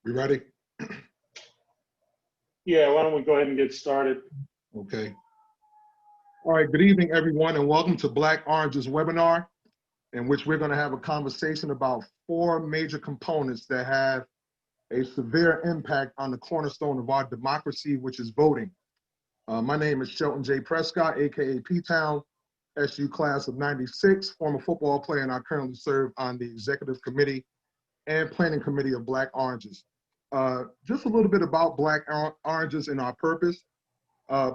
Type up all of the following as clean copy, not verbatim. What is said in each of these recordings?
We ready? Yeah, why don't we go ahead and get started? Okay. All right, good evening, everyone, and welcome to Black Orange's webinar, in which we're going to have a conversation about 4 major components that have a severe impact on the cornerstone of our democracy, which is voting. My name is Shelton J. Prescott, AKA P-Town, SU class of 96, former football player, and I currently serve on the executive committee and planning committee of Black Oranges. Just a little bit about Black Oranges and our purpose.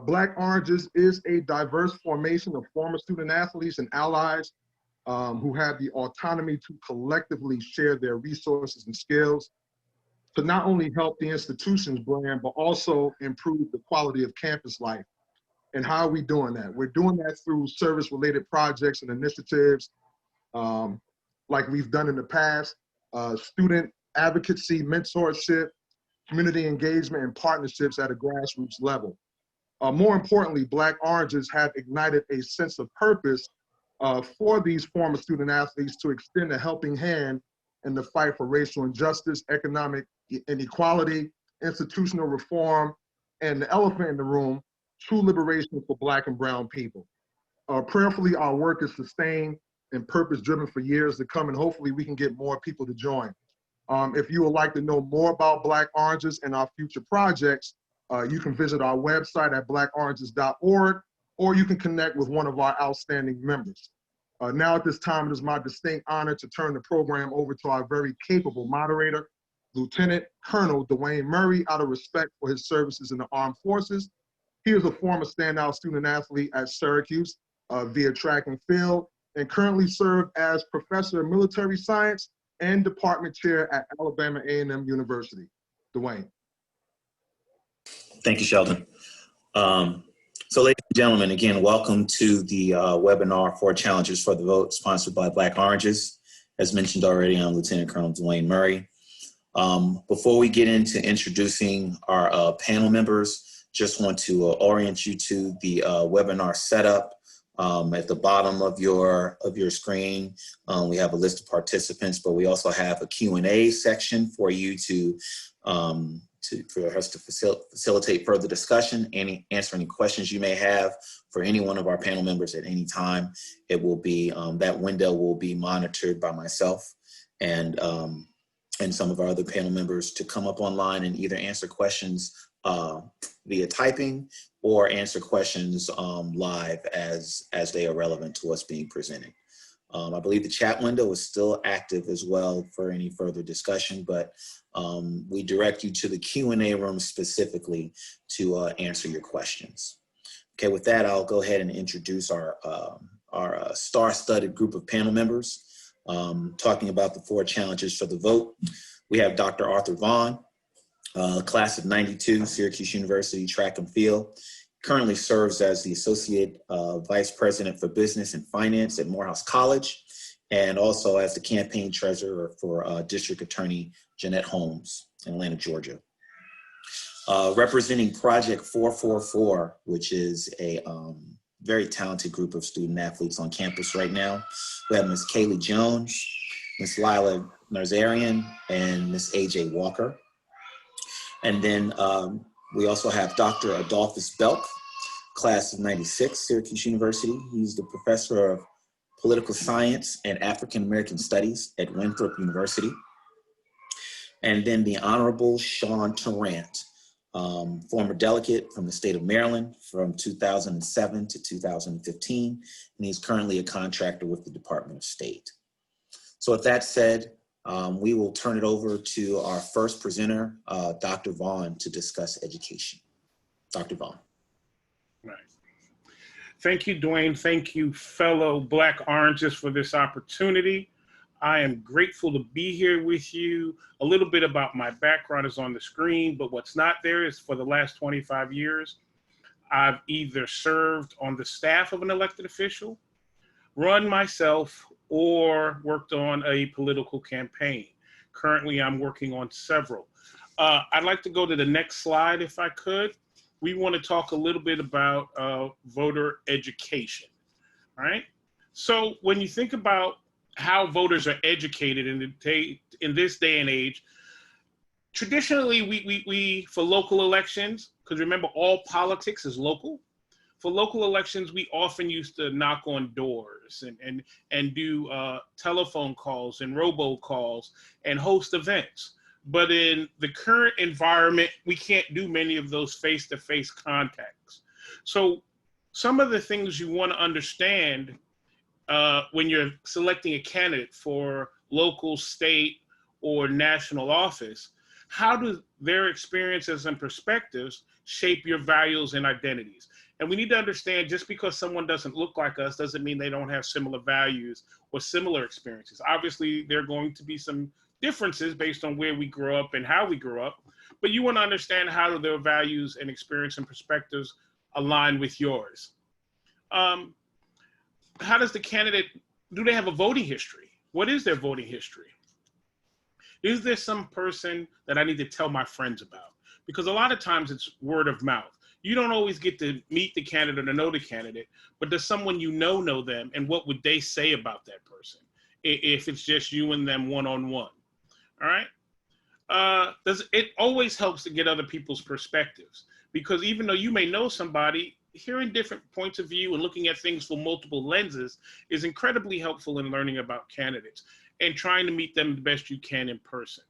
Black Oranges is a diverse formation of former student athletes and allies who have the autonomy to collectively share their resources and skills to not only help the institution's brand, but also improve the quality of campus life. And how are we doing that? We're doing that through service-related projects and initiatives like we've done in the past, student advocacy, mentorship, community engagement, and partnerships at a grassroots level. More importantly, Black Oranges have ignited a sense of purpose for these former student athletes to extend a helping hand in the fight for racial injustice, economic inequality, institutional reform, and the elephant in the room, true liberation for Black and brown people. Prayerfully, our work is sustained and purpose-driven for years to come, and hopefully we can get more people to join. If you would like to know more about Black Oranges and our future projects, you can visit our website at blackoranges.org, or you can connect with one of our outstanding members. Now at this time, it is my distinct honor to turn the program over to our very capable moderator, Lieutenant Colonel Dwayne Murray, out of respect for his services in the armed forces. He is a former standout student athlete at Syracuse via track and field, and currently served as professor of military science and department chair at Alabama A&M University. Dwayne. Thank you, Sheldon. So ladies and gentlemen, again, welcome to the webinar for Challengers for the Vote, sponsored by Black Oranges. As mentioned already, I'm Lieutenant Colonel Dwayne Murray. Before we get into introducing our panel members, just want to orient you to the webinar setup. At the bottom of your screen, we have a list of participants, but we also have a Q&A section for you for us to facilitate further discussion and answer any questions you may have for any one of our panel members at any time. It will be, that window will be monitored by myself and some of our other panel members to come up online and either answer questions via typing or answer questions live as they are relevant to what's being presented. I believe the chat window is still active as well for any further discussion, but we direct you to the Q&A room specifically to answer your questions. Okay, with that, I'll go ahead and introduce our star-studded group of panel members. Talking about the 4 challenges for the vote, we have Dr. Arthur Vaughn, class of 92, Syracuse University track and field. Currently serves as the Associate Vice President for Business and Finance at Morehouse College, and also as the campaign treasurer for District Attorney Jeanette Holmes in Atlanta, Georgia. Representing Project 444, which is a very talented group of student athletes on campus right now. We have Ms. Kaylee Jones, Ms. Lila Nazarian, and Ms. AJ Walker. And then we also have Dr. Adolphus Belk, class of 96, Syracuse University. He's the professor of political science and African American studies at Winthrop University. And then the Honorable Sean Tarrant, former delegate from the state of Maryland from 2007 to 2015, and he's currently a contractor with the Department of State. So with that said, we will turn it over to our first presenter, Dr. Vaughn, to discuss education. Dr. Vaughn. Right. Thank you, Dwayne. Thank you, fellow Black Oranges, for this opportunity. I am grateful to be here with you. A little bit about my background is on the screen, but what's not there is for the last 25 years, I've either served on the staff of an elected official, run myself, or worked on a political campaign. Currently, I'm working on several. I'd like to go to the next slide if I could. We want to talk a little bit about voter education, all right? So when you think about how voters are educated in this day and age, Traditionally, we for local elections, because remember, all politics is local. For local elections, we often used to knock on doors and do telephone calls and robocalls and host events. But in the current environment, we can't do many of those face-to-face contacts. So some of the things you want to understand when you're selecting a candidate for local, state, or national office, how do their experiences and perspectives shape your values and identities? And we need to understand, just because someone doesn't look like us doesn't mean they don't have similar values or similar experiences. Obviously, there are going to be some differences based on where we grow up and how we grow up, but you want to understand how do their values and experience and perspectives align with yours. How does the candidate, do they have a voting history? What is their voting history? Is there some person that I need to tell my friends about? Because a lot of times it's word of mouth. You don't always get to meet the candidate or know the candidate, but does someone you know them, and what would they say about that person if it's just you and them one-on-one? All right? It always helps to get other people's perspectives, because even though you may know somebody, hearing different points of view and looking at things from multiple lenses is incredibly helpful in learning about candidates and trying to meet them the best you can in person.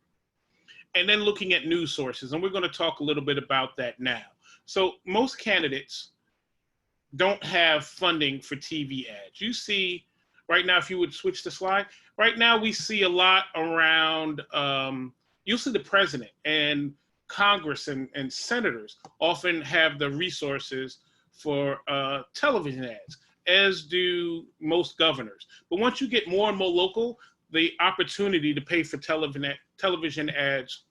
And then looking at news sources, and we're going to talk a little bit about that now. So most candidates don't have funding for TV ads. You see, right now, if you would switch the slide, right now we see a lot around, you'll see the president and Congress and senators often have the resources for television ads, as do most governors. But once you get more and more local, the opportunity to pay for television ads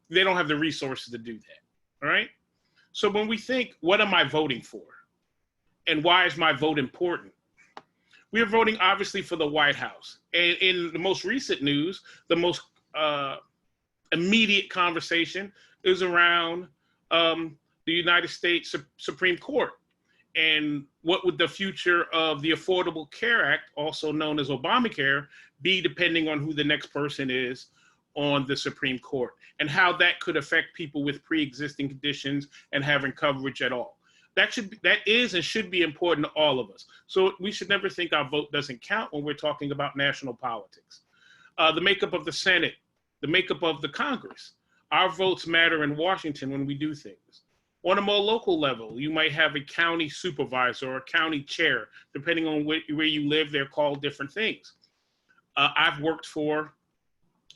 they don't have the resources to do that, all right? So when we think, what am I voting for? And why is my vote important? We are voting obviously for the White House. And in the most recent news, the most immediate conversation is around the United States Supreme Court. And what would the future of the Affordable Care Act, also known as Obamacare, be depending on who the next person is on the Supreme Court, and how that could affect people with pre-existing conditions and having coverage at all. That is and should be important to all of us. So we should never think our vote doesn't count when we're talking about national politics. The makeup of the Senate, the makeup of the Congress. Our votes matter in Washington when we do things. On a more local level, you might have a county supervisor or a county chair. Depending on where you live, they're called different things. I've worked for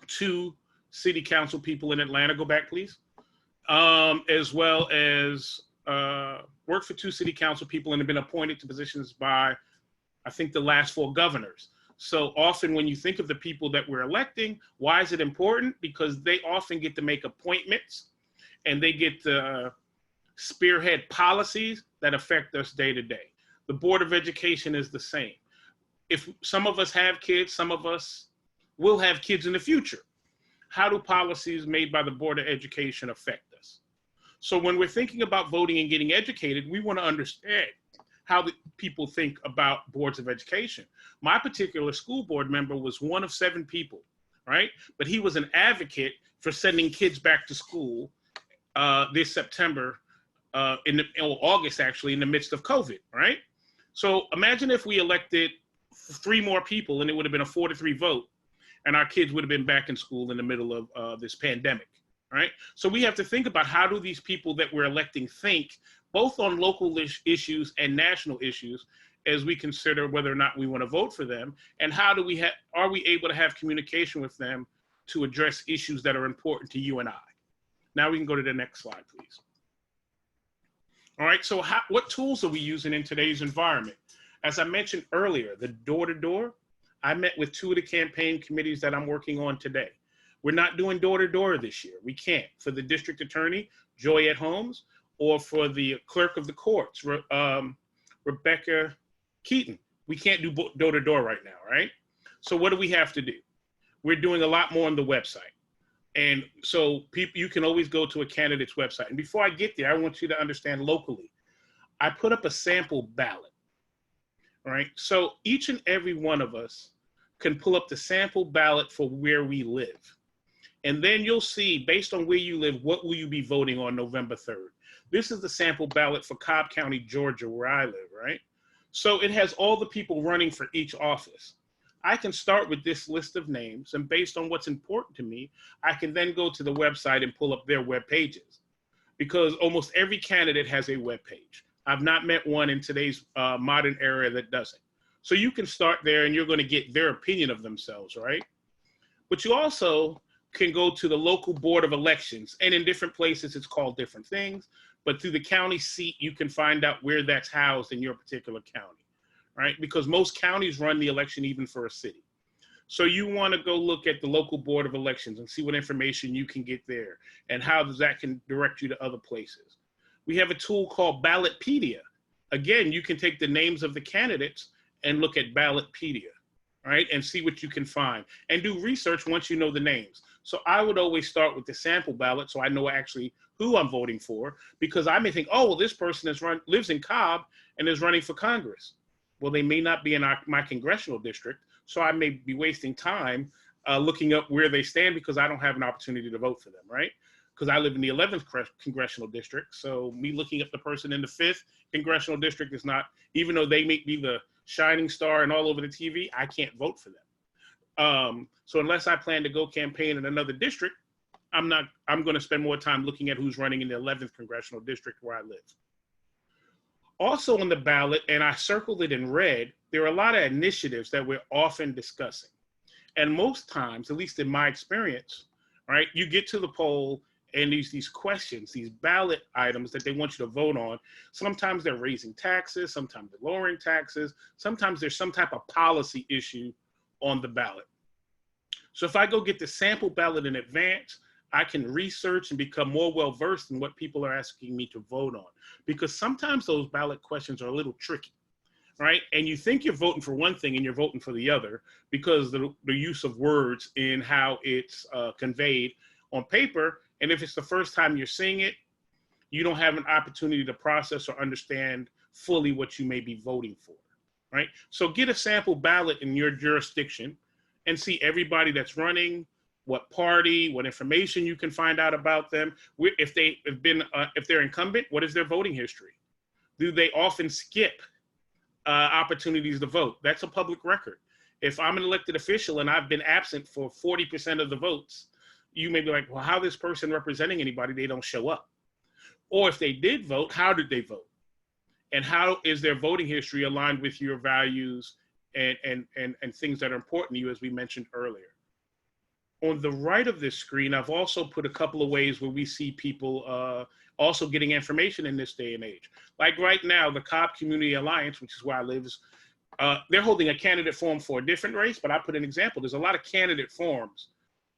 2 city council people in Atlanta, go back please, as well as worked for 2 city council people and have been appointed to positions by, I think, the last 4 governors. So often when you think of the people that we're electing, why is it important? Because they often get to make appointments and they get to spearhead policies that affect us day to day. The Board of Education is the same. If some of us have kids, some of us will have kids in the future. How do policies made by the Board of Education affect us? So when we're thinking about voting and getting educated, we want to understand how the people think about boards of education. My particular school board member was one of 7 people, right? But he was an advocate for sending kids back to school this September, August actually, in the midst of COVID, right? So imagine if we elected 3 more people and it would have been a 4-3 vote, and our kids would have been back in school in the middle of this pandemic, right? So we have to think about, how do these people that we're electing think, both on local issues and national issues, as we consider whether or not we want to vote for them, and how do we are we able to have communication with them to address issues that are important to you and I? Now we can go to the next slide, please. All right, so what tools are we using in today's environment? As I mentioned earlier, the door-to-door, I met with 2 of the campaign committees that I'm working on today. We're not doing door-to-door this year. We can't. For the district attorney, Joyette Holmes, or for the clerk of the courts, Rebecca Keaton. We can't do door-to-door right now, right? So what do we have to do? We're doing a lot more on the website. And so you can always go to a candidate's website. And before I get there, I want you to understand locally. I put up a sample ballot, right? So each and every one of us can pull up the sample ballot for where we live. And then you'll see, based on where you live, what will you be voting on November 3rd. This is the sample ballot for Cobb County, Georgia, where I live, right? So it has all the people running for each office. I can start with this list of names, and based on what's important to me, I can then go to the website and pull up their web pages, because almost every candidate has a web page. I've not met one in today's modern era that doesn't. So you can start there and you're going to get their opinion of themselves, right? But you also can go to the local board of elections, and in different places it's called different things, but through the county seat, you can find out where that's housed in your particular county, right? Because most counties run the election even for a city. So you want to go look at the local board of elections and see what information you can get there and how that can direct you to other places. We have a tool called Ballotpedia. Again, you can take the names of the candidates and look at Ballotpedia, right? And see what you can find and do research once you know the names. So I would always start with the sample ballot so I know actually who I'm voting for, because I may think, oh, well, this person lives in Cobb and is running for Congress. Well, they may not be in my congressional district, so I may be wasting time looking up where they stand because I don't have an opportunity to vote for them, right? Because I live in the 11th congressional district, so me looking up the person in the 5th congressional district is not, even though they may be the shining star and all over the TV, I can't vote for them. So unless I plan to go campaign in another district, I'm going to spend more time looking at who's running in the 11th congressional district where I live. Also on the ballot, and I circled it in red, there are a lot of initiatives that we're often discussing. And most times, at least in my experience, right, you get to the poll and these questions, these ballot items that they want you to vote on. Sometimes they're raising taxes, sometimes they're lowering taxes, sometimes there's some type of policy issue on the ballot. So if I go get the sample ballot in advance, I can research and become more well-versed in what people are asking me to vote on. Because sometimes those ballot questions are a little tricky, right? And you think you're voting for one thing and you're voting for the other because the use of words in how it's conveyed on paper. And if it's the first time you're seeing it, you don't have an opportunity to process or understand fully what you may be voting for, right? So get a sample ballot in your jurisdiction and see everybody that's running, what party, what information you can find out about them. If they're incumbent, what is their voting history? Do they often skip opportunities to vote? That's a public record. If I'm an elected official and I've been absent for 40% of the votes, you may be like, well, how is this person representing anybody? They don't show up. Or if they did vote, how did they vote? And how is their voting history aligned with your values and things that are important to you, as we mentioned earlier. On the right of this screen, I've also put a couple of ways where we see people also getting information in this day and age. Like right now, the Cobb Community Alliance, which is where I live, they're holding a candidate forum for a different race, but I put an example. There's a lot of candidate forums.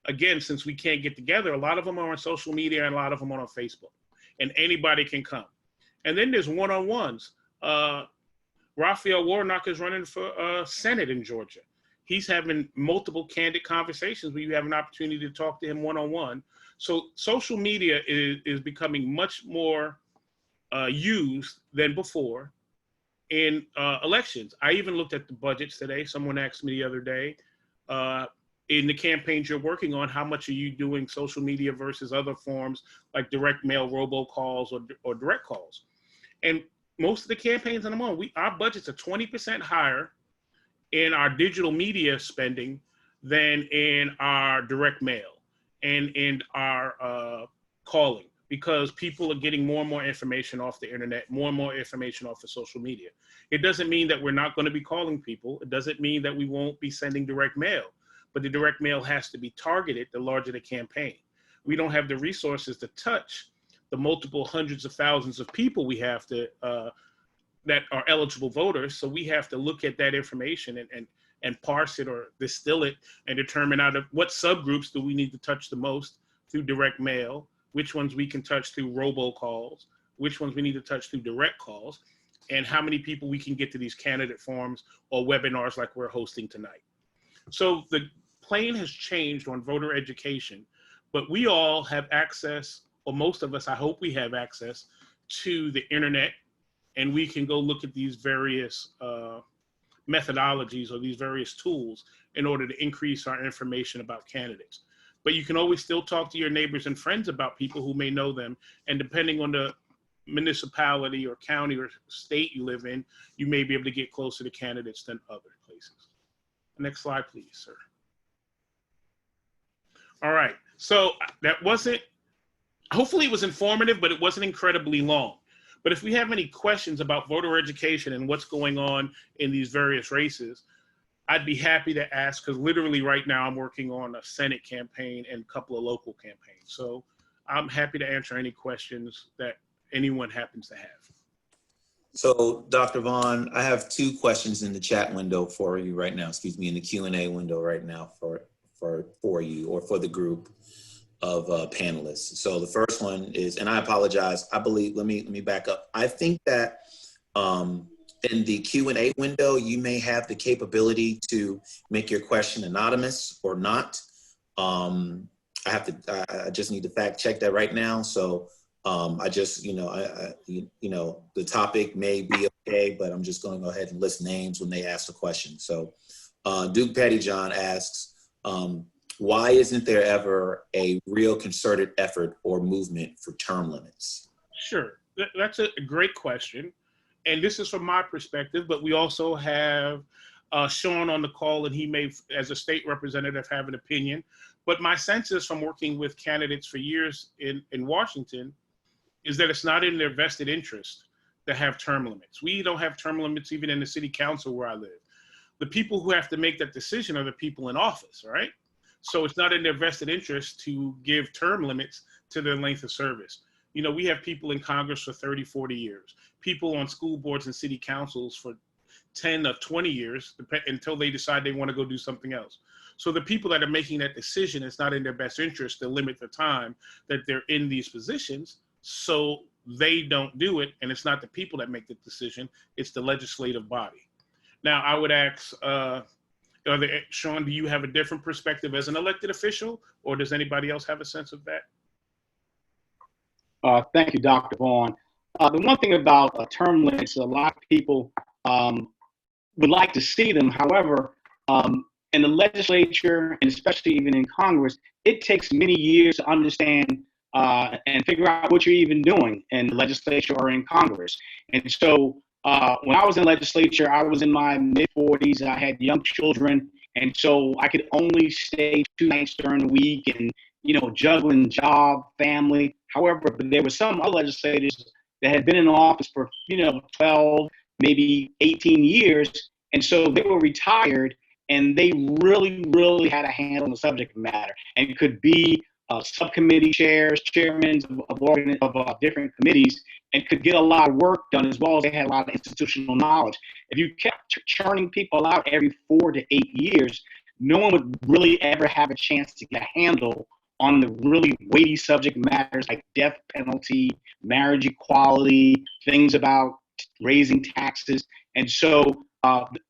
Again, since we can't get together, a lot of them are on social media and a lot of them are on Facebook, and anybody can come. And then there's one-on-ones. Raphael Warnock is running for Senate in Georgia. He's having multiple candid conversations where you have an opportunity to talk to him one-on-one. So social media is becoming much more used than before in elections. I even looked at the budgets today. Someone asked me the other day, in the campaigns you're working on, how much are you doing social media versus other forms like direct mail, robocalls, or direct calls? And most of the campaigns that I'm on, our budgets are 20% higher in our digital media spending than in our direct mail and in our calling, because people are getting more and more information off the internet, more and more information off of social media. It doesn't mean that we're not going to be calling people. It doesn't mean that we won't be sending direct mail, but the direct mail has to be targeted the larger the campaign. We don't have the resources to touch the multiple hundreds of thousands of people we have to that are eligible voters. So we have to look at that information and parse it or distill it and determine out of what subgroups do we need to touch the most through direct mail, which ones we can touch through robocalls, which ones we need to touch through direct calls, and how many people we can get to these candidate forums or webinars like we're hosting tonight. So the plane has changed on voter education, but we all have access, or most of us, I hope we have access to the internet, and we can go look at these various methodologies or these various tools in order to increase our information about candidates. but you can always still talk to your neighbors and friends about people who may know them. And depending on the municipality or county or state you live in, you may be able to get closer to candidates than other places. Next slide, please, sir. All right, so that wasn't, hopefully it was informative, but it wasn't incredibly long. But if we have any questions about voter education and what's going on in these various races, I'd be happy to ask, because literally right now I'm working on a Senate campaign and a couple of local campaigns. So I'm happy to answer any questions that anyone happens to have. So Dr. Vaughn, I have 2 questions in the chat window for you right now, excuse me, in the Q&A window right now for you or for the group of panelists. So the first one is, and I apologize, I believe, let me back up. I think that in the Q&A window, you may have the capability to make your question anonymous or not. I just need to fact check that right now. So I just, the topic may be okay, but I'm just going to go ahead and list names when they ask the question. So Duke Pettyjohn asks, why isn't there ever a real concerted effort or movement for term limits? Sure, that's a great question. And this is from my perspective, but we also have Sean on the call, and he may, as a state representative, have an opinion. But my sense is from working with candidates for years in Washington is that it's not in their vested interest to have term limits. We don't have term limits even in the city council where I live. The people who have to make that decision are the people in office, right? So it's not in their vested interest to give term limits to their length of service. You know, we have people in Congress for 30, 40 years, people on school boards and city councils for 10 or 20 years until they decide they want to go do something else. So the people that are making that decision, it's not in their best interest to limit the time that they're in these positions, so they don't do it. And it's not the people that make the decision, it's the legislative body. Now, I would ask, Sean, do you have a different perspective as an elected official, or does anybody else have a sense of that? Thank you, Dr. Vaughn. The one thing about term limits, a lot of people would like to see them. However, in the legislature, and especially even in Congress, it takes many years to understand and figure out what you're even doing in the legislature or in Congress. And so when I was in legislature, I was in my mid-40s. I had young children. And so I could only stay 2 nights during the week and, juggling job, family. However, there were some other legislators that had been in office for, 12, maybe 18 years. And so they were retired and they really, really had a handle on the subject matter and could be subcommittee chairs, chairmen of different committees, and could get a lot of work done, as well as they had a lot of institutional knowledge. If you kept churning people out every 4 to 8 years, no one would really ever have a chance to get a handle on the really weighty subject matters like death penalty, marriage equality, things about raising taxes. And so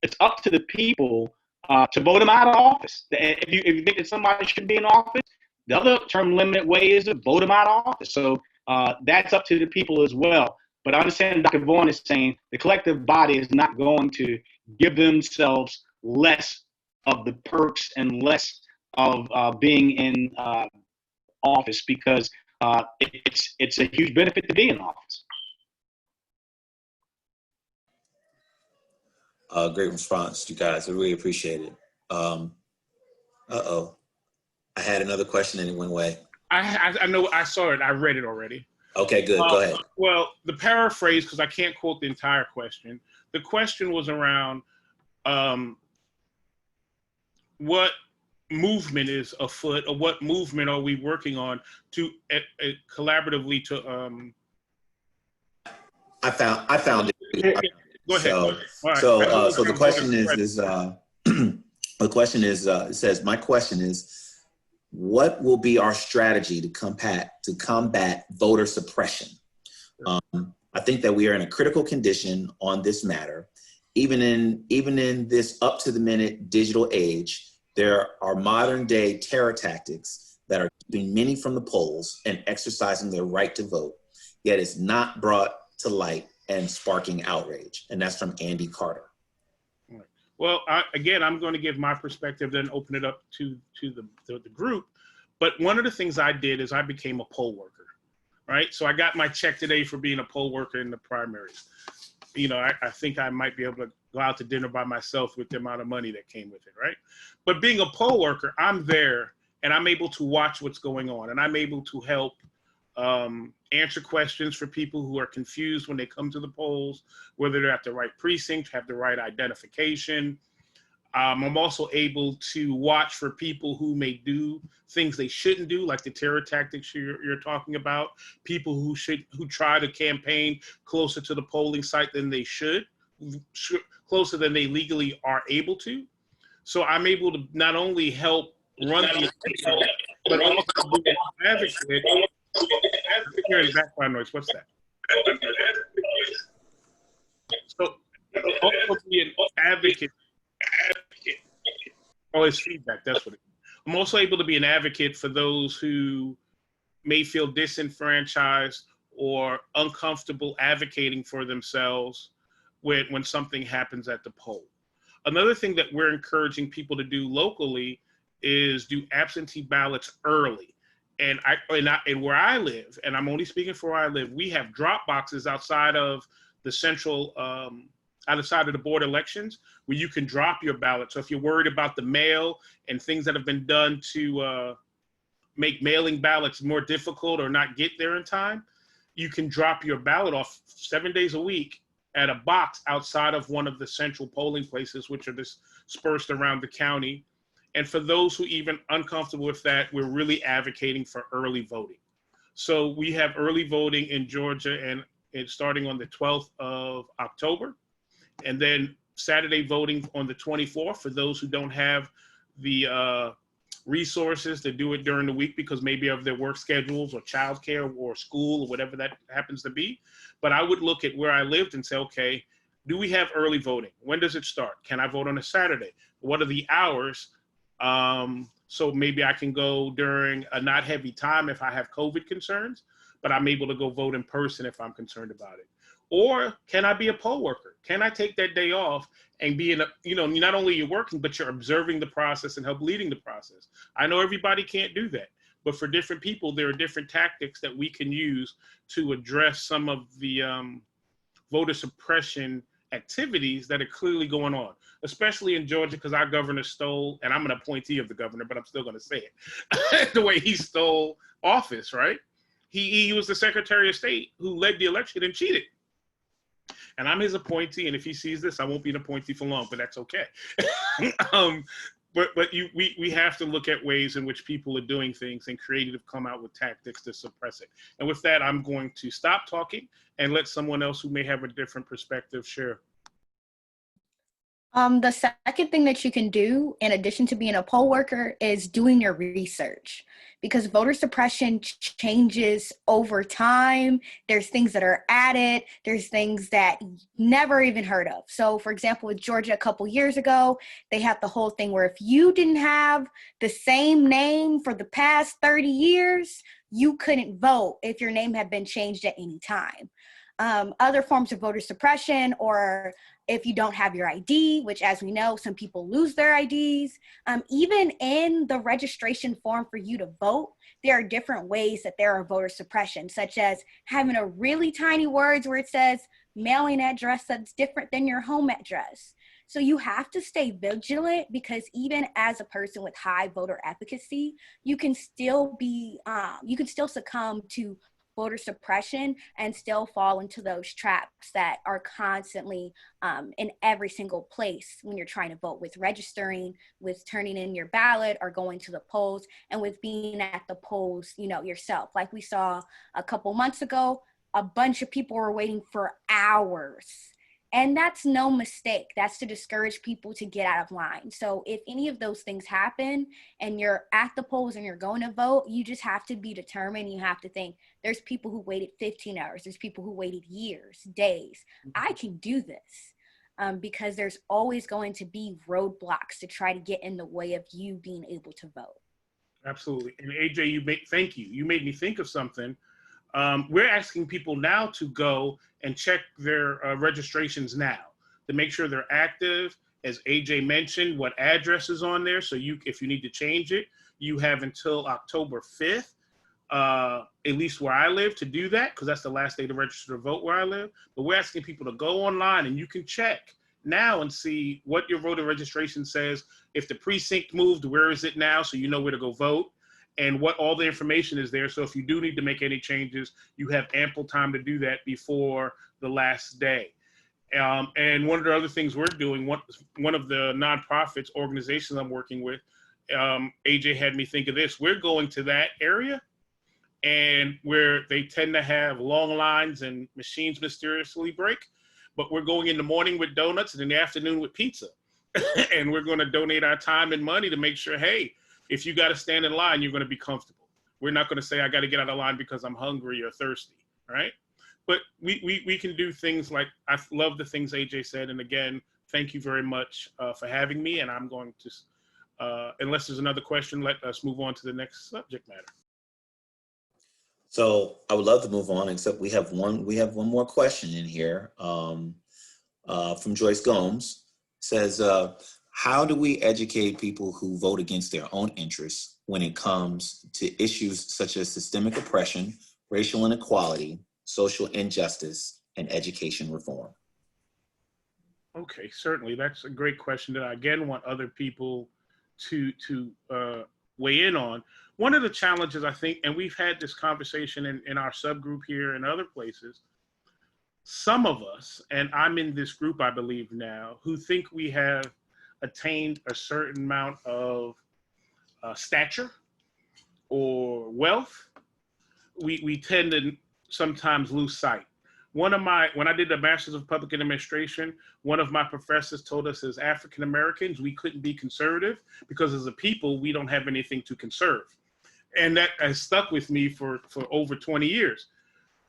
it's up to the people to vote them out of office. If you think that somebody should be in office, the other term limit way is to vote them out of office. So that's up to the people as well. But I understand Dr. Vaughn is saying the collective body is not going to give themselves less of the perks and less of being in office, because it's a huge benefit to be in office. Great response, you guys. I really appreciate it. I had another question and it went away. I know, I saw it, I read it already. Okay, good, go ahead. Well, the paraphrase, because I can't quote the entire question. The question was around what movement is afoot, or what movement are we working on to collaboratively to I found it. Go ahead. So the question is the question is, it says, my question is, what will be our strategy to combat voter suppression? I think that we are in a critical condition on this matter. Even in this up-to-the-minute digital age, there are modern-day terror tactics that are keeping many from the polls and exercising their right to vote, yet it's not brought to light and sparking outrage. And that's from Andy Carter. Well, again, I'm going to give my perspective, then open it up to the group. But one of the things I did is I became a poll worker, right? So I got my check today for being a poll worker in the primaries. You know, I think I might be able to go out to dinner by myself with the amount of money that came with it, right? But being a poll worker, I'm there and I'm able to watch what's going on, and I'm able to help answer questions for people who are confused when they come to the polls, whether they're at the right precinct, have the right identification. I'm also able to watch for people who may do things they shouldn't do, like the terror tactics you're talking about, people who try to campaign closer to the polling site than they should, closer than they legally are able to. So I'm able to not only help run the election, but also be an advocate. I'm hearing background noise. What's that? So also be an advocate. Oh, it's feedback. That's what it is. I'm also able to be an advocate for those who may feel disenfranchised or uncomfortable advocating for themselves when something happens at the poll. Another thing that we're encouraging people to do locally is do absentee ballots early. And where I live, and I'm only speaking for where I live, we have drop boxes outside of the central, outside of the board elections, where you can drop your ballot. So if you're worried about the mail and things that have been done to make mailing ballots more difficult or not get there in time, you can drop your ballot off 7 days a week at a box outside of one of the central polling places, which are dispersed around the county. And for those who even uncomfortable with that, we're really advocating for early voting. So we have early voting in Georgia, and it's starting on the 12th of October. And then Saturday voting on the 24th for those who don't have the resources to do it during the week because maybe of their work schedules or childcare or school or whatever that happens to be. But I would look at where I lived and say, okay, do we have early voting? When does it start? Can I vote on a Saturday? What are the hours? So maybe I can go during a not heavy time if I have COVID concerns, but I'm able to go vote in person if I'm concerned about it. Or can I be a poll worker? Can I take that day off and be in a, you know, not only you're working, but you're observing the process and help leading the process. I know everybody can't do that, but for different people, there are different tactics that we can use to address some of the voter suppression activities that are clearly going on, especially in Georgia, because our governor stole, and I'm an appointee of the governor, but I'm still going to say it, the way he stole office, right? He was the Secretary of State who led the election and cheated. And I'm his appointee, and if he sees this, I won't be an appointee for long, but that's okay. But we have to look at ways in which people are doing things and creative come out with tactics to suppress it. And with that, I'm going to stop talking and let someone else who may have a different perspective share. The second thing that you can do, in addition to being a poll worker, is doing your research, because voter suppression changes over time. There's things that are added. There's things that you never even heard of. So, for example, with Georgia a couple years ago, they had the whole thing where if you didn't have the same name for the past 30 years, you couldn't vote if your name had been changed at any time. Other forms of voter suppression, or if you don't have your ID, which, as we know, some people lose their IDs. Even in the registration form for you to vote, there are different ways that there are voter suppression, such as having a really tiny words where it says mailing address that's different than your home address. So you have to stay vigilant, because even as a person with high voter advocacy, you can still be, you can still succumb to voter suppression and still fall into those traps that are constantly in every single place when you're trying to vote, with registering, with turning in your ballot or going to the polls, and with being at the polls, you know, yourself. Like we saw a couple months ago, a bunch of people were waiting for hours. And that's no mistake. That's to discourage people to get out of line. So if any of those things happen and you're at the polls and you're going to vote, you just have to be determined. You have to think, there's people who waited 15 hours. There's people who waited years, days. I can do this, because there's always going to be roadblocks to try to get in the way of you being able to vote. Absolutely. And AJ, thank you. You made me think of something. We're asking people now to go and check their registrations now to make sure they're active As AJ mentioned, what address is on there. So if you need to change it, you have until October 5th, at least where I live, to do that, because that's the last day to register to vote where I live. But we're asking people to go online, and you can check now and see what your voter registration says. If the precinct moved, where is it now? So you know where to go vote, and what all the information is there. So if you do need to make any changes, you have ample time to do that before the last day. And one of the other things we're doing, one of the nonprofits organizations I'm working with, AJ had me think of this. We're going to that area, and where they tend to have long lines and machines mysteriously break, but we're going in the morning with donuts and in the afternoon with pizza. And we're going to donate our time and money to make sure, hey, if you got to stand in line, you're going to be comfortable. We're not going to say, I got to get out of line because I'm hungry or thirsty, right? But we can do things like, I love the things AJ said. And again, thank you very much for having me. And I'm going to, unless there's another question, let us move on to the next subject matter. So I would love to move on, except we have one more question in here from Joyce Gomes. Says, how do we educate people who vote against their own interests when it comes to issues such as systemic oppression, racial inequality, social injustice, and education reform? Okay, certainly. That's a great question that I, again, want other people to weigh in on. One of the challenges, I think, and we've had this conversation in our subgroup here and other places, some of us, and I'm in this group, I believe now, who think we have attained a certain amount of stature or wealth, we tend to sometimes lose sight. When I did the Master's of Public Administration, one of my professors told us as African Americans, we couldn't be conservative because as a people, we don't have anything to conserve. And that has stuck with me for over 20 years.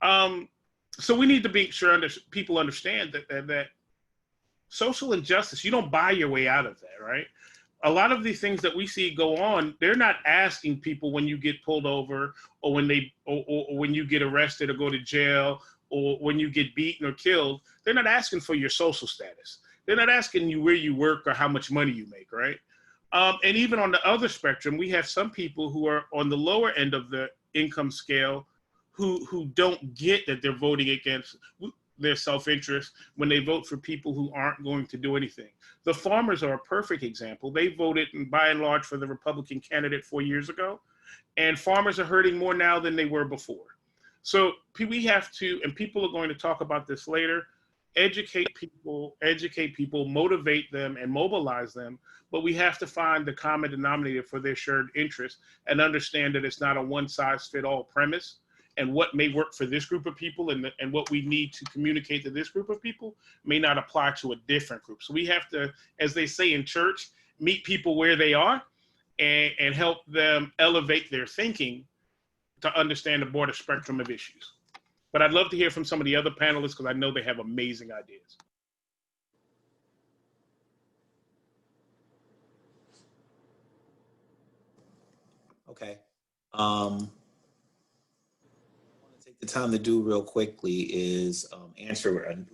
So we need to make sure people understand that social injustice, you don't buy your way out of that, right? A lot of these things that we see go on, they're not asking people when you get pulled over or when you get arrested or go to jail or when you get beaten or killed, they're not asking for your social status. They're not asking you where you work or how much money you make, right? And even on the other spectrum, we have some people who are on the lower end of the income scale who don't get that they're voting against their self-interest when they vote for people who aren't going to do anything. The farmers are a perfect example. They voted by and large for the Republican candidate 4 years ago, and farmers are hurting more now than they were before. So we have to, and people are going to talk about this later, educate people, motivate them and mobilize them, but we have to find the common denominator for their shared interest and understand that it's not a one-size-fits-all premise, and what may work for this group of people and what we need to communicate to this group of people may not apply to a different group. So we have to, as they say in church, meet people where they are and help them elevate their thinking to understand the broader spectrum of issues. But I'd love to hear from some of the other panelists because I know they have amazing ideas. Okay. The time to do real quickly is answer and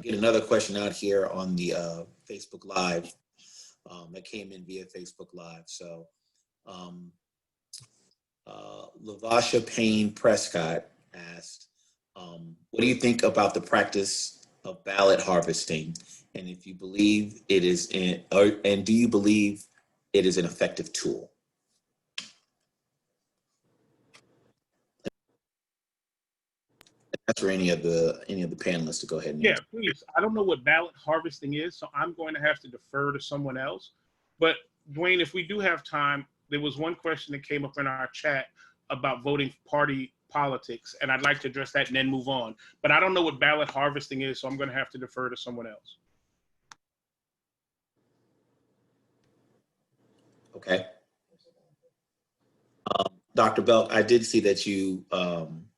get another question out here on the Facebook Live that came in via Facebook Live. So Lavasha Payne Prescott asked, what do you think about the practice of ballot harvesting? And if you believe it is and do you believe it is an effective tool? That's for any of the panelists to go ahead and Yeah, please. I don't know what ballot harvesting is, so I'm going to have to defer to someone else. But Dwayne, if we do have time, there was one question that came up in our chat about voting party politics, and I'd like to address that and then move on. But I don't know what ballot harvesting is, so I'm going to have to defer to someone else. Okay. Dr. Belk, I did see that you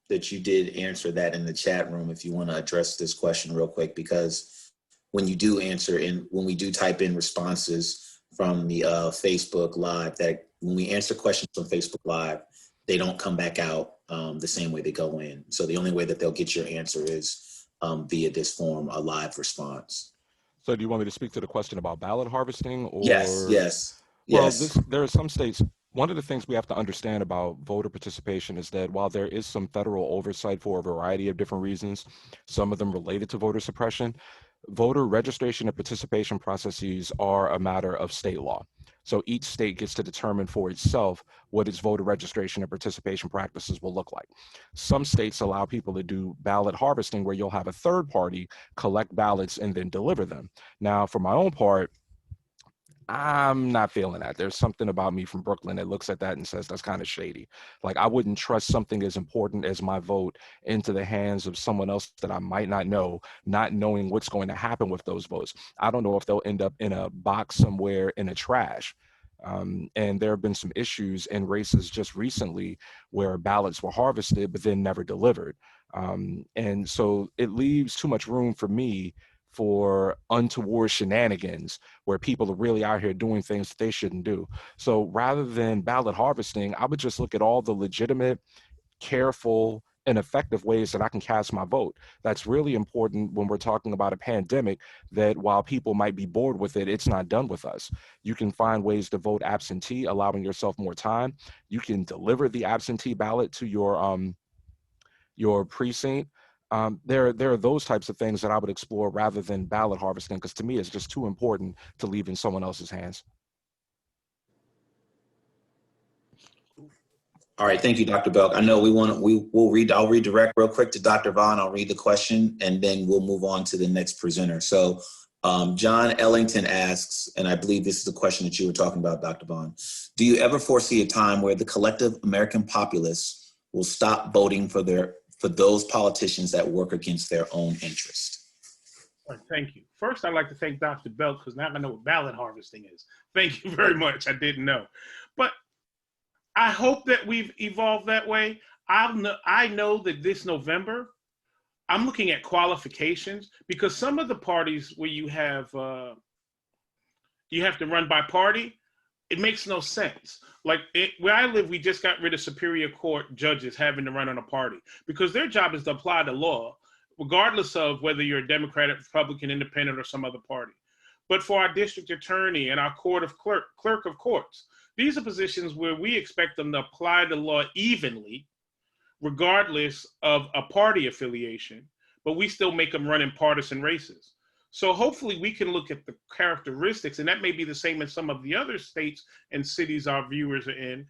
did answer that in the chat room. If you want to address this question real quick, because when you do answer when we do type in responses from the Facebook Live, that when we answer questions on Facebook Live, they don't come back out the same way they go in. So the only way that they'll get your answer is via this form, a live response. So do you want me to speak to the question about ballot harvesting or? Yes. Well, there are some states. One of the things we have to understand about voter participation is that while there is some federal oversight for a variety of different reasons, some of them related to voter suppression, voter registration and participation processes are a matter of state law. So each state gets to determine for itself what its voter registration and participation practices will look like. Some states allow people to do ballot harvesting where you'll have a third party collect ballots and then deliver them. Now, for my own part, I'm not feeling that. There's something about me from Brooklyn that looks at that and says that's kind of shady. Like, I wouldn't trust something as important as my vote into the hands of someone else that I might not know, not knowing what's going to happen with those votes. I don't know if they'll end up in a box somewhere in the trash. And there have been some issues in races just recently where ballots were harvested but then never delivered. And so it leaves too much room for me for untoward shenanigans where people are really out here doing things that they shouldn't do. So rather than ballot harvesting, I would just look at all the legitimate, careful, and effective ways that I can cast my vote. That's really important when we're talking about a pandemic, that while people might be bored with it, it's not done with us. You can find ways to vote absentee, allowing yourself more time. You can deliver the absentee ballot to your precinct. There are those types of things that I would explore rather than ballot harvesting, because to me, it's just too important to leave in someone else's hands. All right, thank you, Dr. Belk. I know I'll redirect real quick to Dr. Vaughn. I'll read the question and then we'll move on to the next presenter. So John Ellington asks, and I believe this is the question that you were talking about, Dr. Vaughn. Do you ever foresee a time where the collective American populace will stop voting for those politicians that work against their own interest? All right, thank you. First, I'd like to thank Dr. Belk, because now I know what ballot harvesting is. Thank you very much. I didn't know. But I hope that we've evolved that way. I know that this November, I'm looking at qualifications, because some of the parties where you have to run by party, it makes no sense. Like where I live, we just got rid of Superior Court judges having to run on a party, because their job is to apply the law, regardless of whether you're a Democrat, Republican, Independent, or some other party. But for our district attorney and our clerk of courts, these are positions where we expect them to apply the law evenly, regardless of a party affiliation, but we still make them run in partisan races. So hopefully we can look at the characteristics, and that may be the same in some of the other states and cities our viewers are in.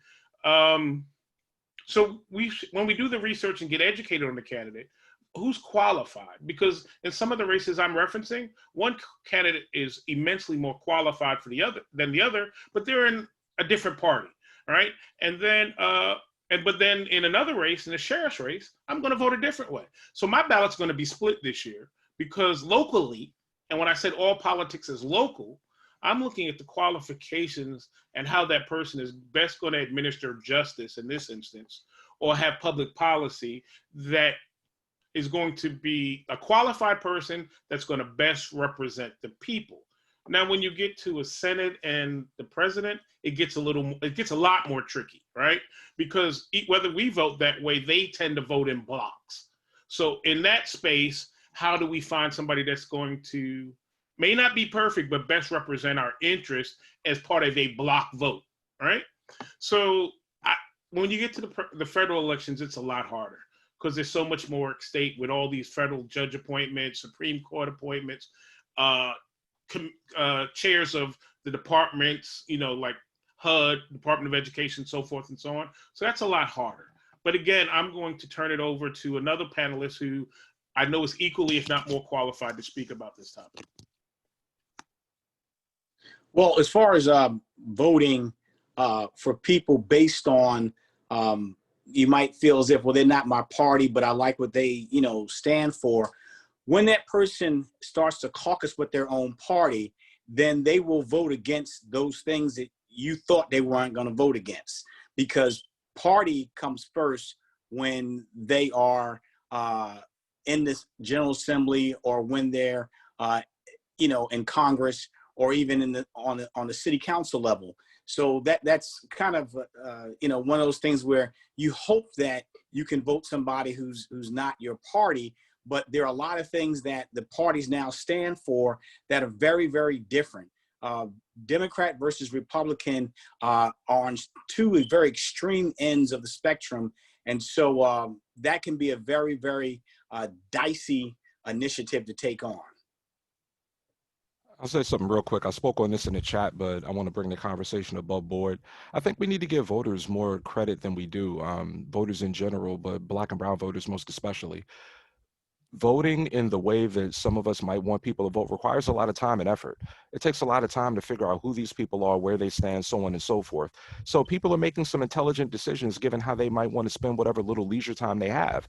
So when we do the research and get educated on the candidate, who's qualified? Because in some of the races I'm referencing, one candidate is immensely more qualified than the other, but they're in a different party, right? And then, but then in another race, in the sheriff's race, I'm going to vote a different way. So my ballot's going to be split this year, because locally, and when I said all politics is local, I'm looking at the qualifications and how that person is best going to administer justice in this instance, or have public policy that is going to be a qualified person that's going to best represent the people. Now, when you get to a Senate and the president, it gets a lot more tricky, right? Because whether we vote that way, they tend to vote in blocks. So in that space, how do we find somebody that's going to, may not be perfect, but best represent our interest as part of a block vote, right? So when you get to the federal elections, it's a lot harder, because there's so much more at stake with all these federal judge appointments, Supreme Court appointments, chairs of the departments, like HUD, Department of Education, so forth and so on. So that's a lot harder. But again, I'm going to turn it over to another panelist who I know is equally, if not more qualified to speak about this topic. Well, as far as voting for people based on, you might feel as if, well, they're not my party, but I like what they, stand for. When that person starts to caucus with their own party, then they will vote against those things that you thought they weren't going to vote against, because party comes first when they are in this General Assembly, or when they're, in Congress, or even on the city council level. So that's kind of, one of those things where you hope that you can vote somebody who's not your party, but there are a lot of things that the parties now stand for that are very, very different. Democrat versus Republican are on two very extreme ends of the spectrum. And so that can be a very, very dicey initiative to take on. I'll say something real quick. I spoke on this in the chat, but I want to bring the conversation above board. I think we need to give voters more credit than we do, voters in general, but Black and brown voters most especially. Voting in the way that some of us might want people to vote requires a lot of time and effort. It takes a lot of time to figure out who these people are, where they stand, so on and so forth. So people are making some intelligent decisions given how they might want to spend whatever little leisure time they have.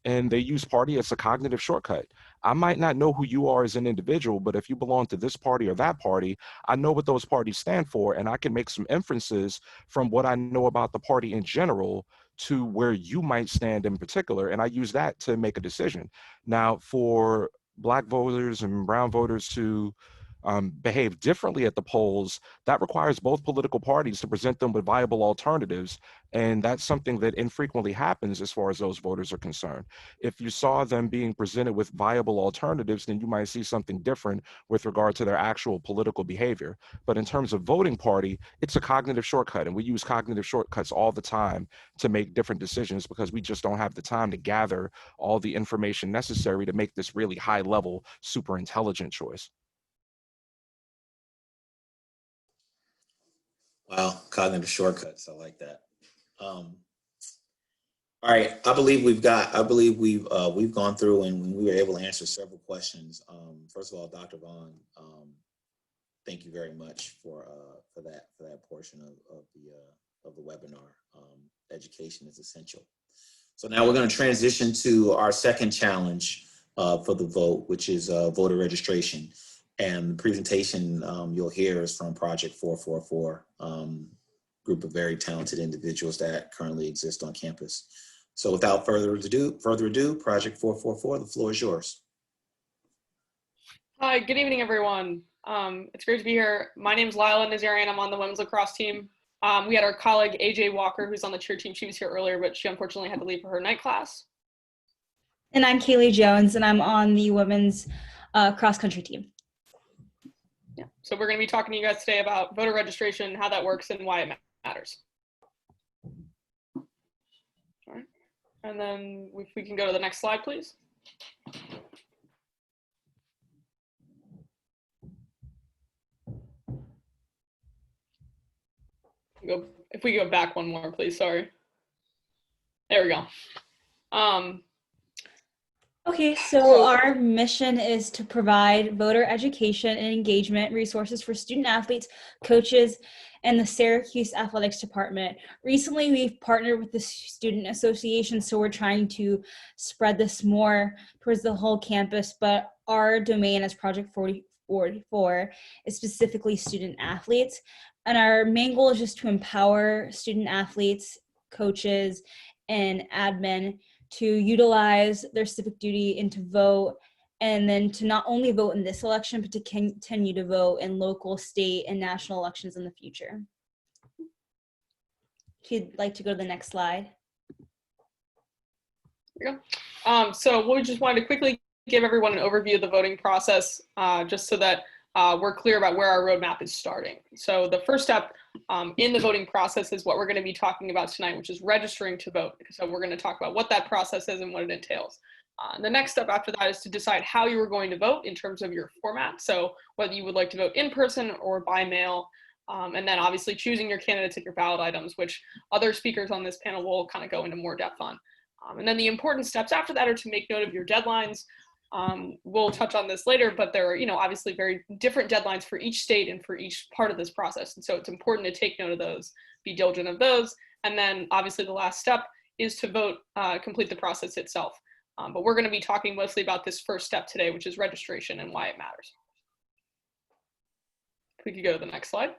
And they use party as a cognitive shortcut. I might not know who you are as an individual, but if you belong to this party or that party, I know what those parties stand for, and I can make some inferences from what I know about the party in general to where you might stand in particular, and I use that to make a decision. Now, for Black voters and brown voters to behave differently at the polls, that requires both political parties to present them with viable alternatives, and that's something that infrequently happens as far as those voters are concerned. If you saw them being presented with viable alternatives, then you might see something different with regard to their actual political behavior. But in terms of voting party, it's a cognitive shortcut, and we use cognitive shortcuts all the time to make different decisions because we just don't have the time to gather all the information necessary to make this really high level, super intelligent choice. Wow, cognitive shortcuts. I like that. All right, I believe we've gone through and we were able to answer several questions. First of all, Dr. Vaughn, thank you very much for that portion of the webinar. Education is essential. So now we're going to transition to our second challenge for the vote, which is voter registration. And the presentation you'll hear is from Project 444, group of very talented individuals that currently exist on campus. So without further ado, Project 444, the floor is yours. Hi, good evening, everyone. It's great to be here. My name is Lila Nazarian. I'm on the women's lacrosse team. We had our colleague, AJ Walker, who's on the cheer team. She was here earlier, but she unfortunately had to leave for her night class. And I'm Kaylee Jones, and I'm on the women's cross-country team. Yeah, so we're going to be talking to you guys today about voter registration, how that works, and why it matters. All right, and then if we can go to the next slide, please. If we go back one more, please, sorry. There we go. Okay, so our mission is to provide voter education and engagement resources for student athletes, coaches, and the Syracuse Athletics Department. Recently, we've partnered with the Student Association, so we're trying to spread this more towards the whole campus, but our domain as Project 444 is specifically student athletes. And our main goal is just to empower student athletes, coaches, and admin to utilize their civic duty and to vote, and then to not only vote in this election, but to continue to vote in local, state, and national elections in the future. If you'd like to go to the next slide. There we go. So we just wanted to quickly give everyone an overview of the voting process, just so that we're clear about where our roadmap is starting. So the first step in the voting process is what we're going to be talking about tonight, which is registering to vote. So we're going to talk about what that process is and what it entails. The next step after that is to decide how you are going to vote in terms of your format. So whether you would like to vote in person or by mail, and then obviously choosing your candidates and your ballot items, which other speakers on this panel will kind of go into more depth on. And then the important steps after that are to make note of your deadlines. We'll touch on this later, but there are, obviously very different deadlines for each state and for each part of this process. And so it's important to take note of those, be diligent of those. And then obviously the last step is to vote, complete the process itself. But we're going to be talking mostly about this first step today, which is registration and why it matters. If we could go to the next slide.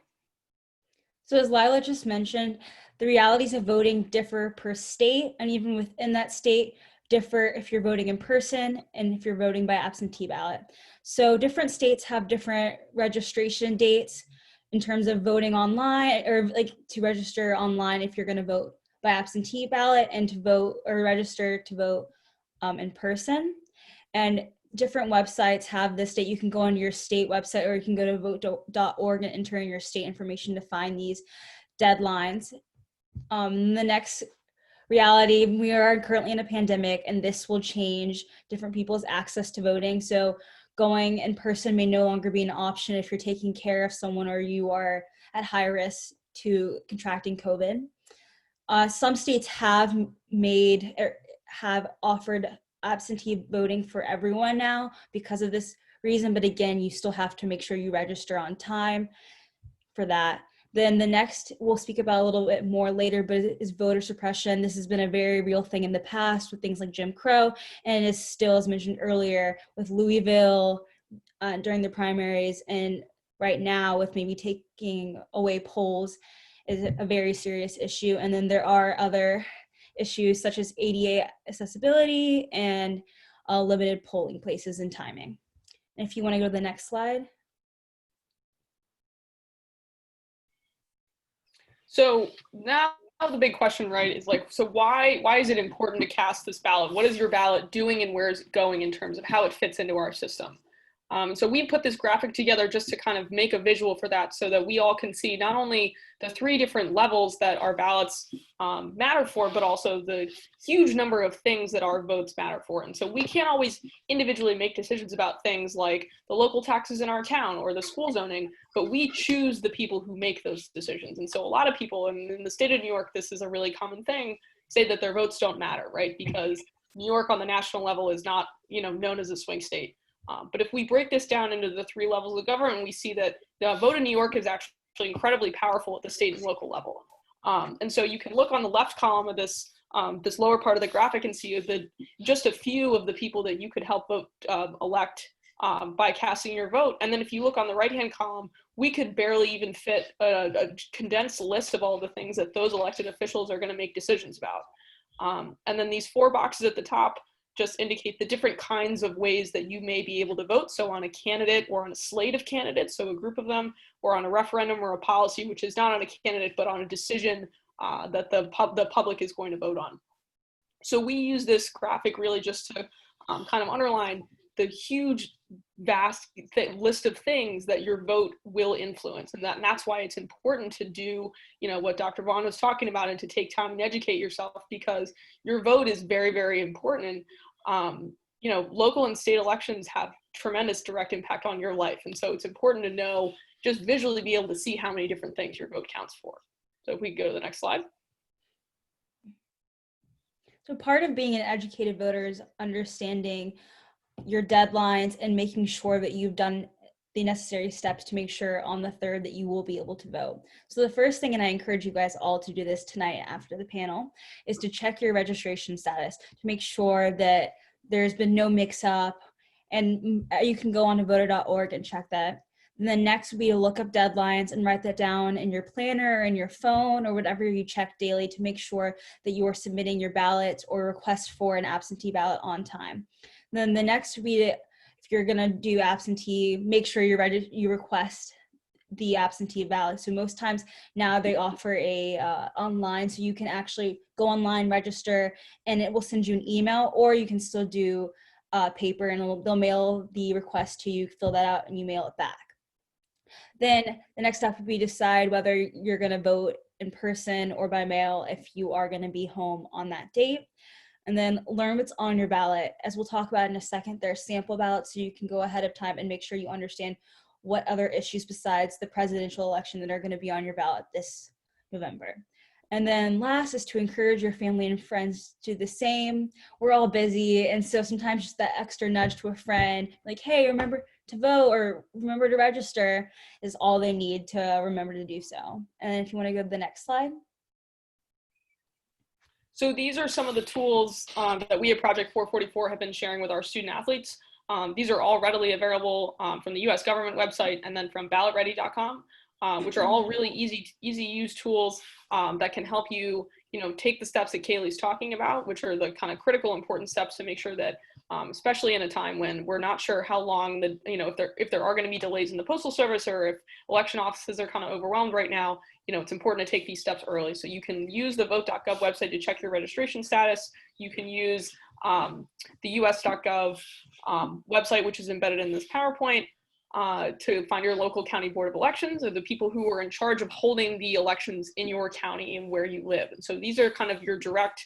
So as Lila just mentioned, the realities of voting differ per state, and even within that state, differ if you're voting in person and if you're voting by absentee ballot. So different states have different registration dates in terms of voting online, or like to register online if you're going to vote by absentee ballot, and to vote or register to vote in person. And different websites have this date. You can go on your state website, or you can go to vote.org and enter in your state information to find these deadlines. The next reality, we are currently in a pandemic, and this will change different people's access to voting. So going in person may no longer be an option if you're taking care of someone or you are at high risk to contracting COVID. Some states have offered absentee voting for everyone now because of this reason, but again, you still have to make sure you register on time for that. Then the next we'll speak about a little bit more later, but is voter suppression. This has been a very real thing in the past with things like Jim Crow, and is still, as mentioned earlier, with Louisville during the primaries, and right now with maybe taking away polls is a very serious issue. And then there are other issues such as ADA accessibility and limited polling places and timing. And if you want to go to the next slide. So now the big question, right, is like, so why is it important to cast this ballot? What is your ballot doing and where is it going in terms of how it fits into our system? So we put this graphic together just to kind of make a visual for that so that we all can see not only the 3 different levels that our ballots matter for, but also the huge number of things that our votes matter for. And so we can't always individually make decisions about things like the local taxes in our town or the school zoning, but we choose the people who make those decisions. And so a lot of people in the state of New York, this is a really common thing, say that their votes don't matter, right? Because New York on the national level is not, known as a swing state. But if we break this down into the 3 levels of government, we see that the vote in New York is actually incredibly powerful at the state and local level. And so you can look on the left column of this lower part of the graphic and see just a few of the people that you could help vote elect by casting your vote. And then if you look on the right-hand column, we could barely even fit a condensed list of all the things that those elected officials are going to make decisions about. And then these 4 boxes at the top just indicate the different kinds of ways that you may be able to vote. So on a candidate or on a slate of candidates, so a group of them, or on a referendum or a policy, which is not on a candidate, but on a decision that the public is going to vote on. So we use this graphic really just to kind of underline the huge, vast list of things that your vote will influence. And that's why it's important to do, what Dr. Vaughn was talking about, and to take time and educate yourself, because your vote is very, very important. And, local and state elections have tremendous direct impact on your life. And so it's important to know, just visually be able to see how many different things your vote counts for. So if we go to the next slide. So part of being an educated voter is understanding your deadlines and making sure that you've done the necessary steps to make sure on the 3rd that you will be able to vote. So the first thing, and I encourage you guys all to do this tonight after the panel, is to check your registration status to make sure that there's been no mix-up, and you can go on to voter.org and check that. And then next would be to look up deadlines and write that down in your planner or in your phone or whatever you check daily to make sure that you are submitting your ballot or request for an absentee ballot on time. And then the next would be to, if you're going to do absentee, make sure you request the absentee ballot. So most times now they offer a online, so you can actually go online, register, and it will send you an email, or you can still do paper, and they'll mail the request to you, fill that out, and you mail it back. Then the next step would be decide whether you're going to vote in person or by mail if you are going to be home on that date. And then learn what's on your ballot. As we'll talk about in a second, there are sample ballots, so you can go ahead of time and make sure you understand what other issues besides the presidential election that are going to be on your ballot this November. And then last is to encourage your family and friends to do the same. We're all busy, and so sometimes just that extra nudge to a friend, like, hey, remember to vote or remember to register, is all they need to remember to do so. And then if you want to go to the next slide. So these are some of the tools that we at Project 444 have been sharing with our student athletes. These are all readily available from the US government website and then from ballotready.com, which are all really easy to use tools that can help you, take the steps that Kaylee's talking about, which are the kind of critical important steps to make sure that especially in a time when we're not sure how long if there are going to be delays in the Postal Service, or if election offices are kind of overwhelmed right now. It's important to take these steps early. So you can use the vote.gov website to check your registration status. You can use the us.gov website, which is embedded in this PowerPoint, to find your local county board of elections, or the people who are in charge of holding the elections in your county and where you live. And so these are kind of your direct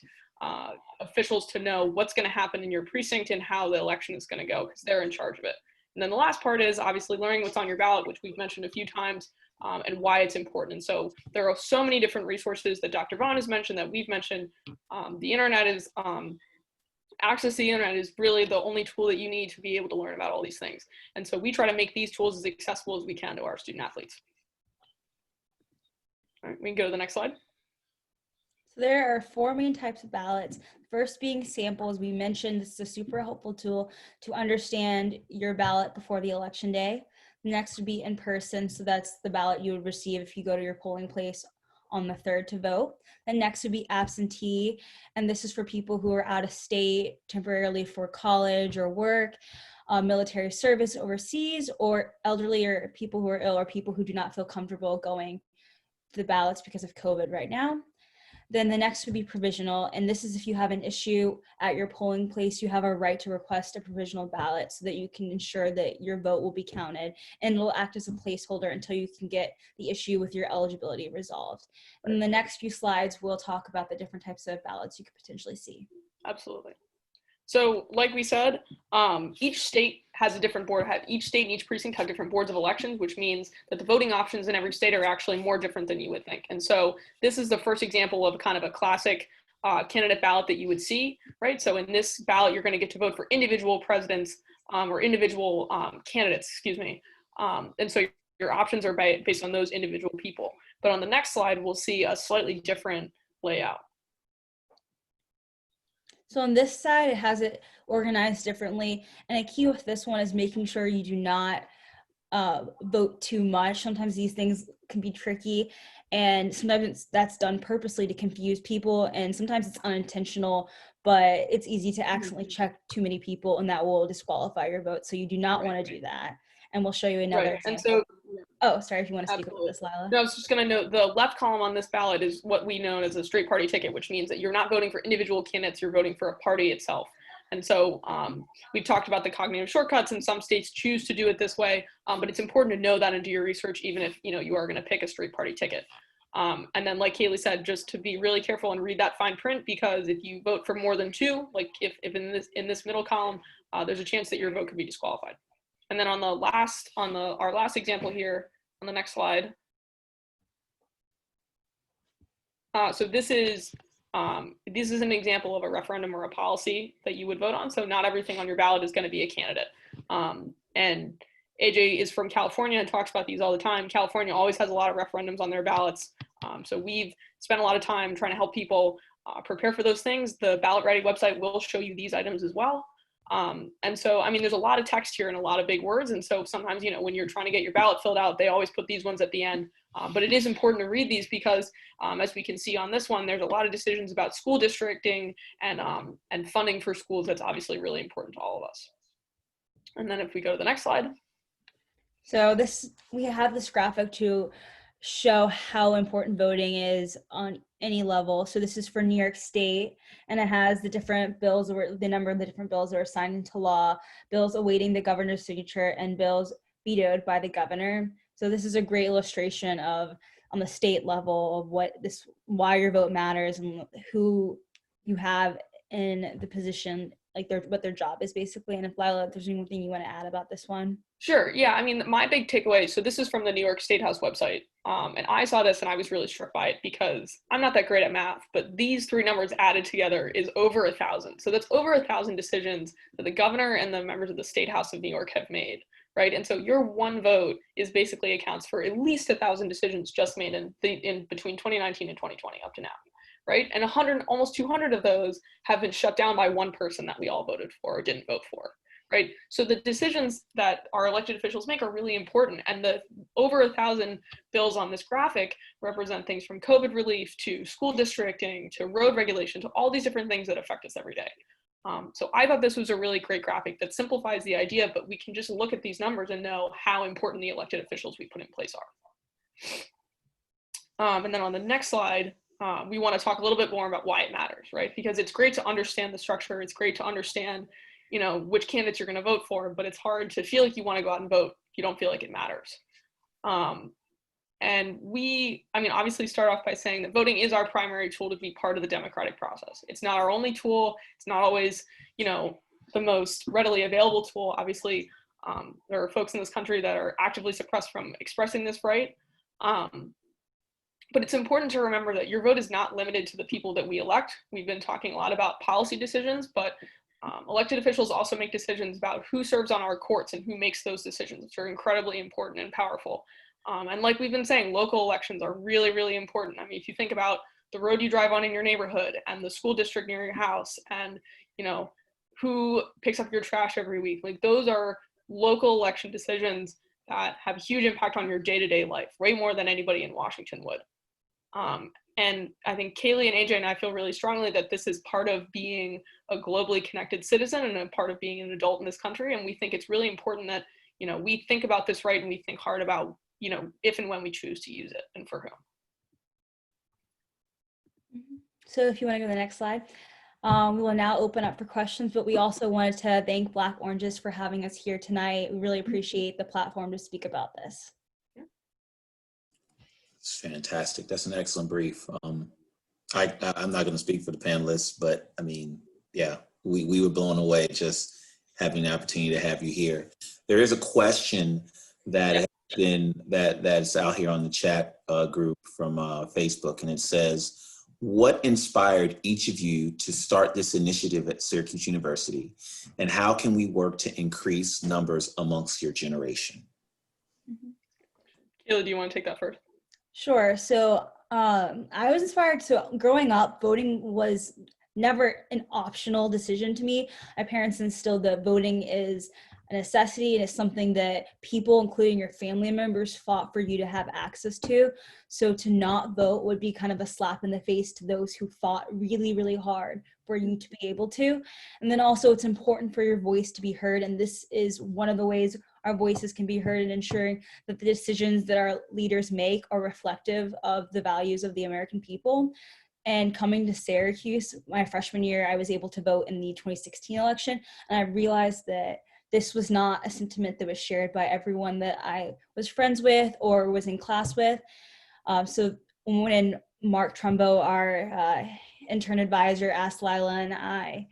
officials to know what's going to happen in your precinct and how the election is going to go, because they're in charge of it. And then the last part is obviously learning what's on your ballot, which we've mentioned a few times, and why it's important. And so there are so many different resources that Dr. Vaughn has mentioned, that we've mentioned. The internet is access to the internet is really the only tool that you need to be able to learn about all these things. And so we try to make these tools as accessible as we can to our student athletes. All right, we can go to the next slide. So there are 4 main types of ballots. First being samples. We mentioned this is a super helpful tool to understand your ballot before the election day. Next would be in person. So that's the ballot you would receive if you go to your polling place on the 3rd to vote. And next would be absentee. And this is for people who are out of state temporarily for college or work, military service overseas, or elderly, or people who are ill, or people who do not feel comfortable going to the ballots because of COVID right now. Then the next would be provisional. And this is if you have an issue at your polling place, you have a right to request a provisional ballot so that you can ensure that your vote will be counted, and it'll act as a placeholder until you can get the issue with your eligibility resolved. And in the next few slides, we'll talk about the different types of ballots you could potentially see. Absolutely. So like we said, each state has a different board. Each state and each precinct have different boards of elections, which means that the voting options in every state are actually more different than you would think. And so this is the first example of kind of a classic candidate ballot that you would see, right? So in this ballot, you're going to get to vote for individual presidents or individual candidates, excuse me. And so your options are based on those individual people. But on the next slide, we'll see a slightly different layout. So on this side, it has it organized differently. And a key with this one is making sure you do not vote too much. Sometimes these things can be tricky, and sometimes that's done purposely to confuse people, and sometimes it's unintentional, but it's easy to accidentally check too many people, and that will disqualify your vote. So you do not want to do that. And we'll show you another example. And so, oh, sorry, if you want to speak about this, Lila. No, I was just going to note the left column on this ballot is what we know as a straight party ticket, which means that you're not voting for individual candidates, you're voting for a party itself. And so we've talked about the cognitive shortcuts, and some states choose to do it this way, but it's important to know that and do your research, even if you are going to pick a straight party ticket. And then like Kaylee said, just to be really careful and read that fine print, because if you vote for more than 2, like if in this middle column, there's a chance that your vote could be disqualified. And then on our last example here, on the next slide. So this is an example of a referendum or a policy that you would vote on. So not everything on your ballot is going to be a candidate. And AJ is from California and talks about these all the time. California always has a lot of referendums on their ballots. So we've spent a lot of time trying to help people prepare for those things. The Ballot Ready website will show you these items as well. And so, I mean, there's a lot of text here and a lot of big words. And so sometimes, when you're trying to get your ballot filled out, they always put these ones at the end. But it is important to read these because, as we can see on this one, there's a lot of decisions about school districting and funding for schools. That's obviously really important to all of us. And then if we go to the next slide. So we have this graphic to show how important voting is on any level. So this is for New York State, and it has the different bills, or the number of the different bills that are signed into law, bills awaiting the governor's signature, and bills vetoed by the governor. So this is a great illustration of, on the state level, of why your vote matters and who you have in the position, like what their job is basically. And if Lila, if there's anything you want to add about this one. Sure. Yeah. I mean, my big takeaway, so this is from the New York State House website. And I saw this and I was really struck by it because I'm not that great at math, but these 3 numbers added together is over 1,000. So that's over 1,000 decisions that the governor and the members of the State House of New York have made, right? And so your one vote is basically accounts for at least 1,000 decisions just made in between 2019 and 2020 up to now, right? And almost 200 of those have been shut down by one person that we all voted for or didn't vote for. Right. So the decisions that our elected officials make are really important. And the over 1,000 bills on this graphic represent things from COVID relief to school districting to road regulation to all these different things that affect us every day. So I thought this was a really great graphic that simplifies the idea, but we can just look at these numbers and know how important the elected officials we put in place are. And then on the next slide, we want to talk a little bit more about why it matters, right? Because it's great to understand the structure. It's great to understand, which candidates you're going to vote for, but it's hard to feel like you want to go out and vote if you don't feel like it matters. And obviously start off by saying that voting is our primary tool to be part of the democratic process. It's not our only tool. It's not always, the most readily available tool. Obviously, there are folks in this country that are actively suppressed from expressing this right. But it's important to remember that your vote is not limited to the people that we elect. We've been talking a lot about policy decisions, but elected officials also make decisions about who serves on our courts and who makes those decisions, which are incredibly important and powerful. And like we've been saying, local elections are really, really important. I mean, if you think about the road you drive on in your neighborhood and the school district near your house and, who picks up your trash every week, like those are local election decisions that have a huge impact on your day-to-day life, way more than anybody in Washington would. And I think Kaylee and AJ and I feel really strongly that this is part of being a globally connected citizen and a part of being an adult in this country. And we think it's really important that, we think about this right and we think hard about, if and when we choose to use it and for whom. So if you want to go to the next slide, we will now open up for questions, but we also wanted to thank Black Oranges for having us here tonight. We really appreciate the platform to speak about this. It's fantastic. That's an excellent brief. I'm not going to speak for the panelists, but I mean, yeah, we were blown away just having the opportunity to have you here. There is a question that has been that's out here on the chat group from Facebook, and it says, what inspired each of you to start this initiative at Syracuse University, and how can we work to increase numbers amongst your generation? Kayla, do you want to take that first? Sure. So I was inspired. So growing up, voting was never an optional decision to me. My parents instilled that voting is a necessity and it's something that people, including your family members, fought for you to have access to. So to not vote would be kind of a slap in the face to those who fought really, really hard for you to be able to. And then also it's important for your voice to be heard. And this is one of the ways our voices can be heard in ensuring that the decisions that our leaders make are reflective of the values of the American people. And coming to Syracuse, my freshman year, I was able to vote in the 2016 election. And I realized that this was not a sentiment that was shared by everyone that I was friends with or was in class with. So when Mark Trumbo, our intern advisor, asked Lila and I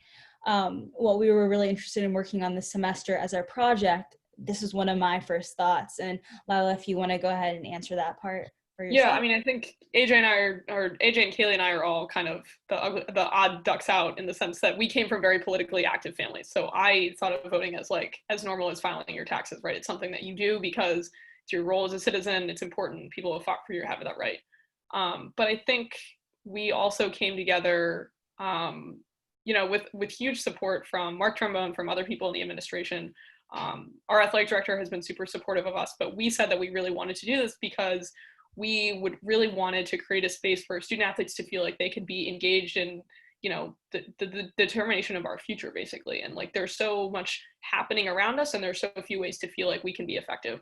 what we were really interested in working on this semester as our project, this is one of my first thoughts. And Lila, if you want to go ahead and answer that part for yourself. Yeah, I mean, I think AJ and Kaylee and I are all kind of the odd ducks out in the sense that we came from very politically active families. So I thought of voting as normal as filing your taxes, right? It's something that you do because it's your role as a citizen. It's important. People have fought for you to have that right. But I think we also came together, with huge support from Mark Trumbo and from other people in the administration. Our athletic director has been super supportive of us, but we said that we really wanted to do this because we would really wanted to create a space for student athletes to feel like they could be engaged in, the determination of our future, basically. And there's so much happening around us and there's so few ways to feel like we can be effective.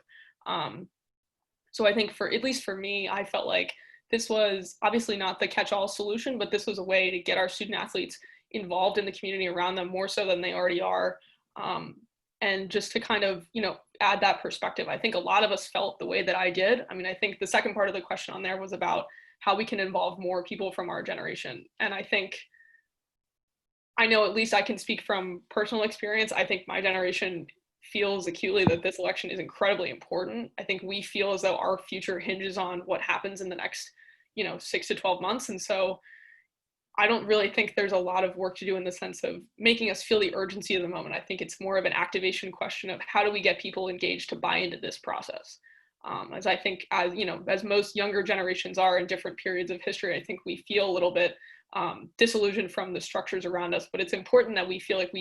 So I think at least for me, I felt like this was obviously not the catch-all solution, but this was a way to get our student athletes involved in the community around them more so than they already are. And just to kind of, add that perspective. I think a lot of us felt the way that I did. I mean, I think the second part of the question on there was about how we can involve more people from our generation. And I know at least I can speak from personal experience. I think my generation feels acutely that this election is incredibly important. I think we feel as though our future hinges on what happens in the next, 6 to 12 months. And so I don't really think there's a lot of work to do in the sense of making us feel the urgency of the moment. I think it's more of an activation question of how do we get people engaged to buy into this process? As I think, as most younger generations are in different periods of history, I think we feel a little bit disillusioned from the structures around us, but it's important that we feel like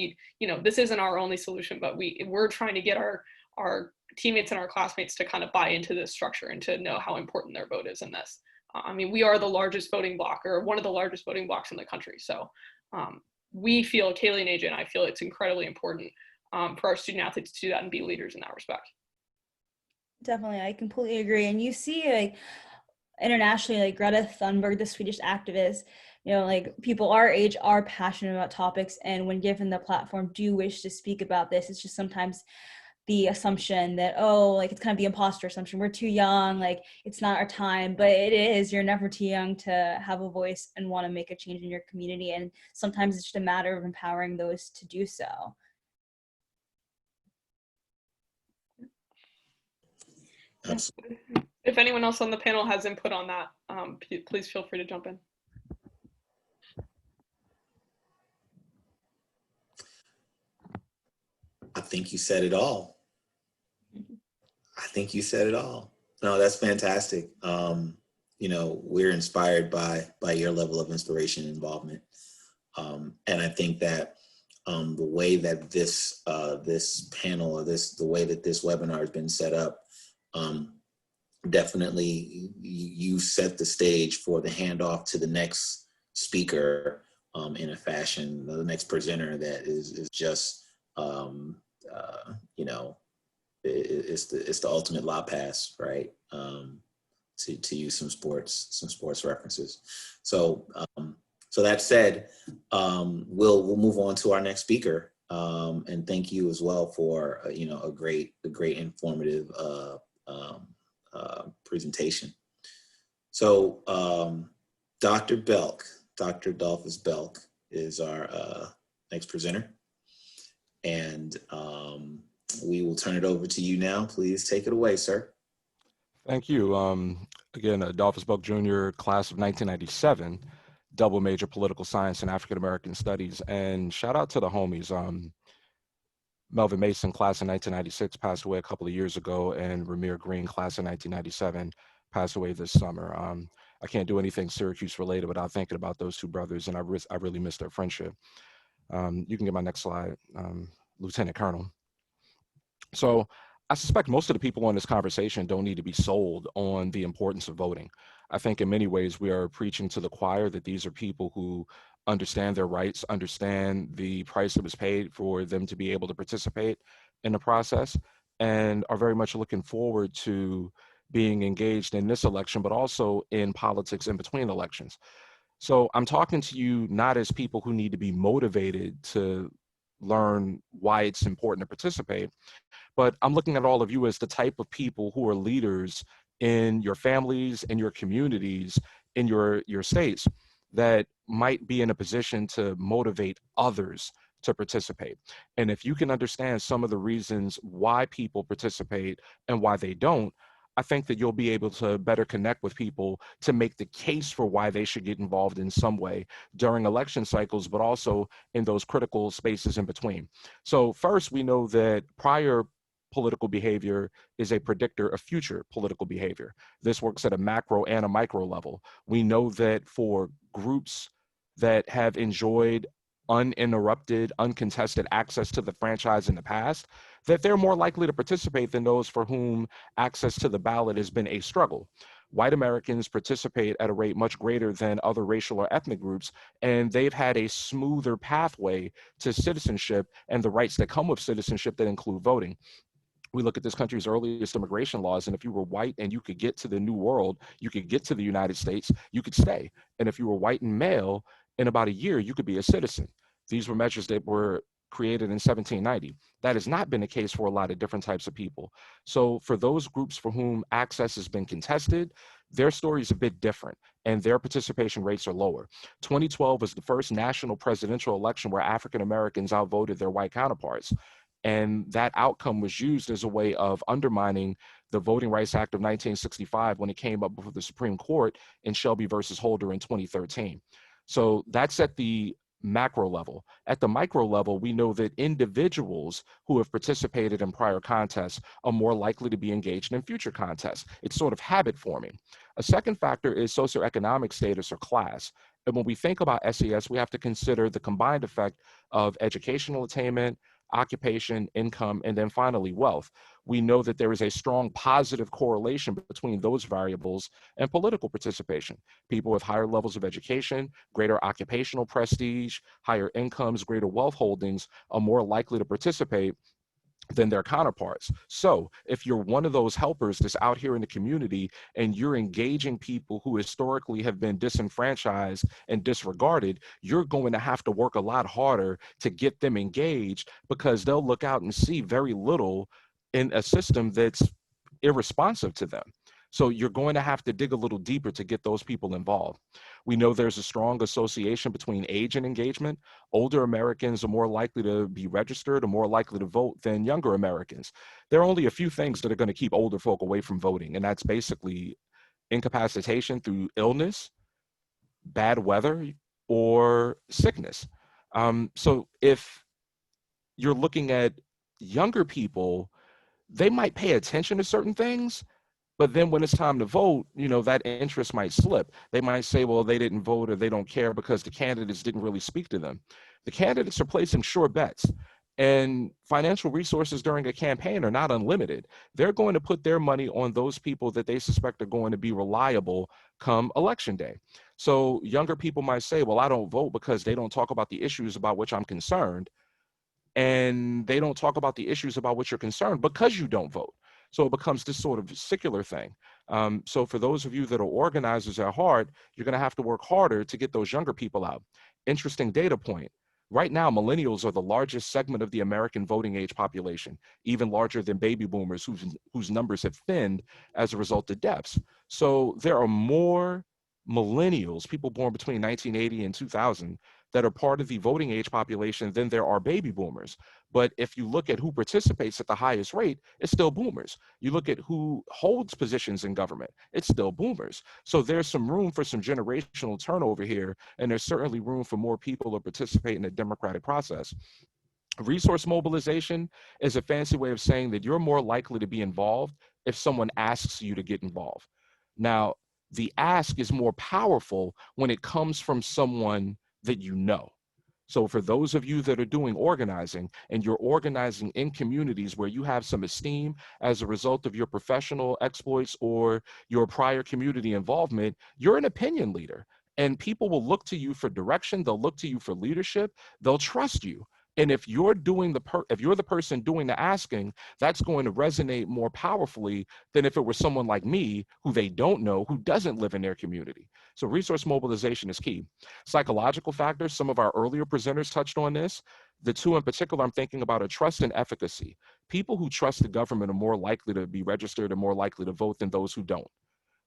this isn't our only solution, but we're trying to get our teammates and our classmates to kind of buy into this structure and to know how important their vote is in this. I mean, we are the largest voting bloc, or one of the largest voting blocs in the country. So we feel, Kaylee and AJ and I feel it's incredibly important for our student athletes to do that and be leaders in that respect. Definitely, I completely agree. And you see, like, internationally, like Greta Thunberg, the Swedish activist, you know, like people our age are passionate about topics, and when given the platform, do wish to speak about this. It's just sometimes the assumption that, oh, like it's kind of the imposter assumption. We're too young, like it's not our time, but it is. You're never too young to have a voice and want to make a change in your community. And sometimes it's just a matter of empowering those to do so. Absolutely. If anyone else on the panel has input on that, please feel free to jump in. I think you said it all. I think you said it all. No, that's fantastic. You know, we're inspired by your level of inspiration and involvement. And I think that the way that this panel, or the way that this webinar has been set up, definitely you set the stage for the handoff to the next speaker in a fashion, the next presenter that is just, you know, it's the ultimate La Pass, right? To use some sports references. So so that said, we'll move on to our next speaker. And thank you as well for you know, a great informative presentation. So Dr. Belk, Dr. Adolphus Belk is our next presenter. And we will turn it over to you now. Please take it away, sir. Thank you. Again, Adolphus Belk Jr., class of 1997, double major political science and African American studies. And shout out to the homies. Melvin Mason, class of 1996, passed away a couple of years ago, and Ramir Green, class of 1997, passed away this summer. I can't do anything Syracuse related without thinking about those two brothers, and I really miss their friendship. You can get my next slide, Lieutenant Colonel. So I suspect most of the people on this conversation don't need to be sold on the importance of voting. I think in many ways we are preaching to the choir that these are people who understand their rights, understand the price that was paid for them to be able to participate in the process, and are very much looking forward to being engaged in this election, but also in politics in between elections. So I'm talking to you not as people who need to be motivated to learn why it's important to participate, but I'm looking at all of you as the type of people who are leaders in your families, in your communities, in your states, that might be in a position to motivate others to participate. And if you can understand some of the reasons why people participate and why they don't, I think that you'll be able to better connect with people to make the case for why they should get involved in some way during election cycles, but also in those critical spaces in between. So first, we know that prior political behavior is a predictor of future political behavior. This works at a macro and a micro level. We know that for groups that have enjoyed uninterrupted, uncontested access to the franchise in the past, that they're more likely to participate than those for whom access to the ballot has been a struggle. White Americans participate at a rate much greater than other racial or ethnic groups, and they've had a smoother pathway to citizenship and the rights that come with citizenship that include voting. We look at this country's earliest immigration laws, and if you were white and you could get to the New World, you could get to the United States, you could stay. And if you were white and male, in about a year, you could be a citizen. These were measures that were created in 1790. That has not been the case for a lot of different types of people. So for those groups for whom access has been contested, their story is a bit different and their participation rates are lower. 2012 was the first national presidential election where African Americans outvoted their white counterparts. And that outcome was used as a way of undermining the Voting Rights Act of 1965 when it came up before the Supreme Court in Shelby versus Holder in 2013. So that's at the macro level. At the micro level, we know that individuals who have participated in prior contests are more likely to be engaged in future contests. It's sort of habit forming. A second factor is socioeconomic status or class. And when we think about SES, we have to consider the combined effect of educational attainment, occupation, income, and then finally wealth. We know that there is a strong positive correlation between those variables and political participation. People with higher levels of education, greater occupational prestige, higher incomes, greater wealth holdings are more likely to participate than their counterparts. So if you're one of those helpers that's out here in the community and you're engaging people who historically have been disenfranchised and disregarded, you're going to have to work a lot harder to get them engaged, because they'll look out and see very little in a system that's irresponsive to them. So you're going to have to dig a little deeper to get those people involved. We know there's a strong association between age and engagement. Older Americans are more likely to be registered or more likely to vote than younger Americans. There are only a few things that are going to keep older folk away from voting, and that's basically incapacitation through illness, bad weather, or sickness. So if you're looking at younger people, they might pay attention to certain things, but then when it's time to vote, you know, that interest might slip. They might say, well, they didn't vote or they don't care because the candidates didn't really speak to them. The candidates are placing sure bets, and financial resources during a campaign are not unlimited. They're going to put their money on those people that they suspect are going to be reliable come election day. So younger people might say, well, I don't vote because they don't talk about the issues about which I'm concerned. And they don't talk about the issues about which you're concerned because you don't vote. So it becomes this sort of secular thing. So for those of you that are organizers at heart, you're going to have to work harder to get those younger people out. Interesting data point. Right now, millennials are the largest segment of the American voting age population, even larger than baby boomers whose numbers have thinned as a result of deaths. So there are more millennials, people born between 1980 and 2000, that are part of the voting age population than there are baby boomers. But if you look at who participates at the highest rate, it's still boomers. You look at who holds positions in government, it's still boomers. So there's some room for some generational turnover here, and there's certainly room for more people to participate in the democratic process. Resource mobilization is a fancy way of saying that you're more likely to be involved if someone asks you to get involved. Now, the ask is more powerful when it comes from someone that you know. So for those of you that are doing organizing and you're organizing in communities where you have some esteem as a result of your professional exploits or your prior community involvement, you're an opinion leader, and people will look to you for direction. They'll look to you for leadership. They'll trust you. And if you're if you're the person doing the asking, that's going to resonate more powerfully than if it were someone like me who they don't know, who doesn't live in their community. So resource mobilization is key. Psychological factors, some of our earlier presenters touched on this. The two in particular I'm thinking about are trust and efficacy. People who trust the government are more likely to be registered and more likely to vote than those who don't.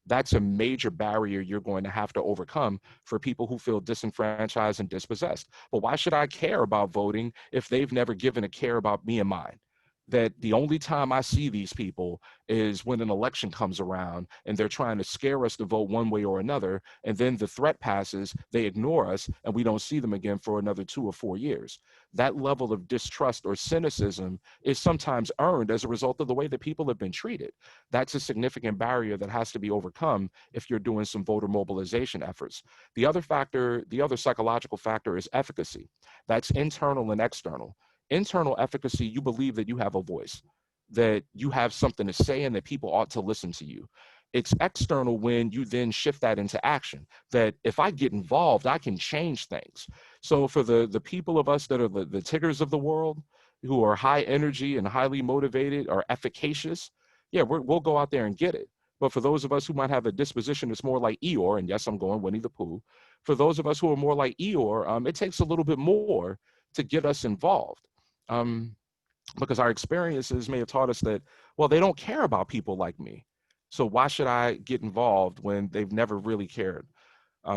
That's a major barrier you're going to have to overcome for people who feel disenfranchised and dispossessed. But why should I care about voting if they've never given a care about me and mine? That the only time I see these people is when an election comes around and they're trying to scare us to vote one way or another, and then the threat passes, they ignore us, and we don't see them again for another 2 or 4 years. That level of distrust or cynicism is sometimes earned as a result of the way that people have been treated. That's a significant barrier that has to be overcome if you're doing some voter mobilization efforts. The other factor, the other psychological factor is efficacy. That's internal and external. Internal efficacy, you believe that you have a voice, that you have something to say and that people ought to listen to you. It's external when you then shift that into action, that if I get involved, I can change things. So for the people of us that are the Tiggers of the world, who are high energy and highly motivated or efficacious, yeah, we'll go out there and get it. But for those of us who might have a disposition that's more like Eeyore, and yes, I'm going Winnie the Pooh, for those of us who are more like Eeyore, it takes a little bit more to get us involved. Because our experiences may have taught us that, well, they don't care about people like me. So why should I get involved when they've never really cared?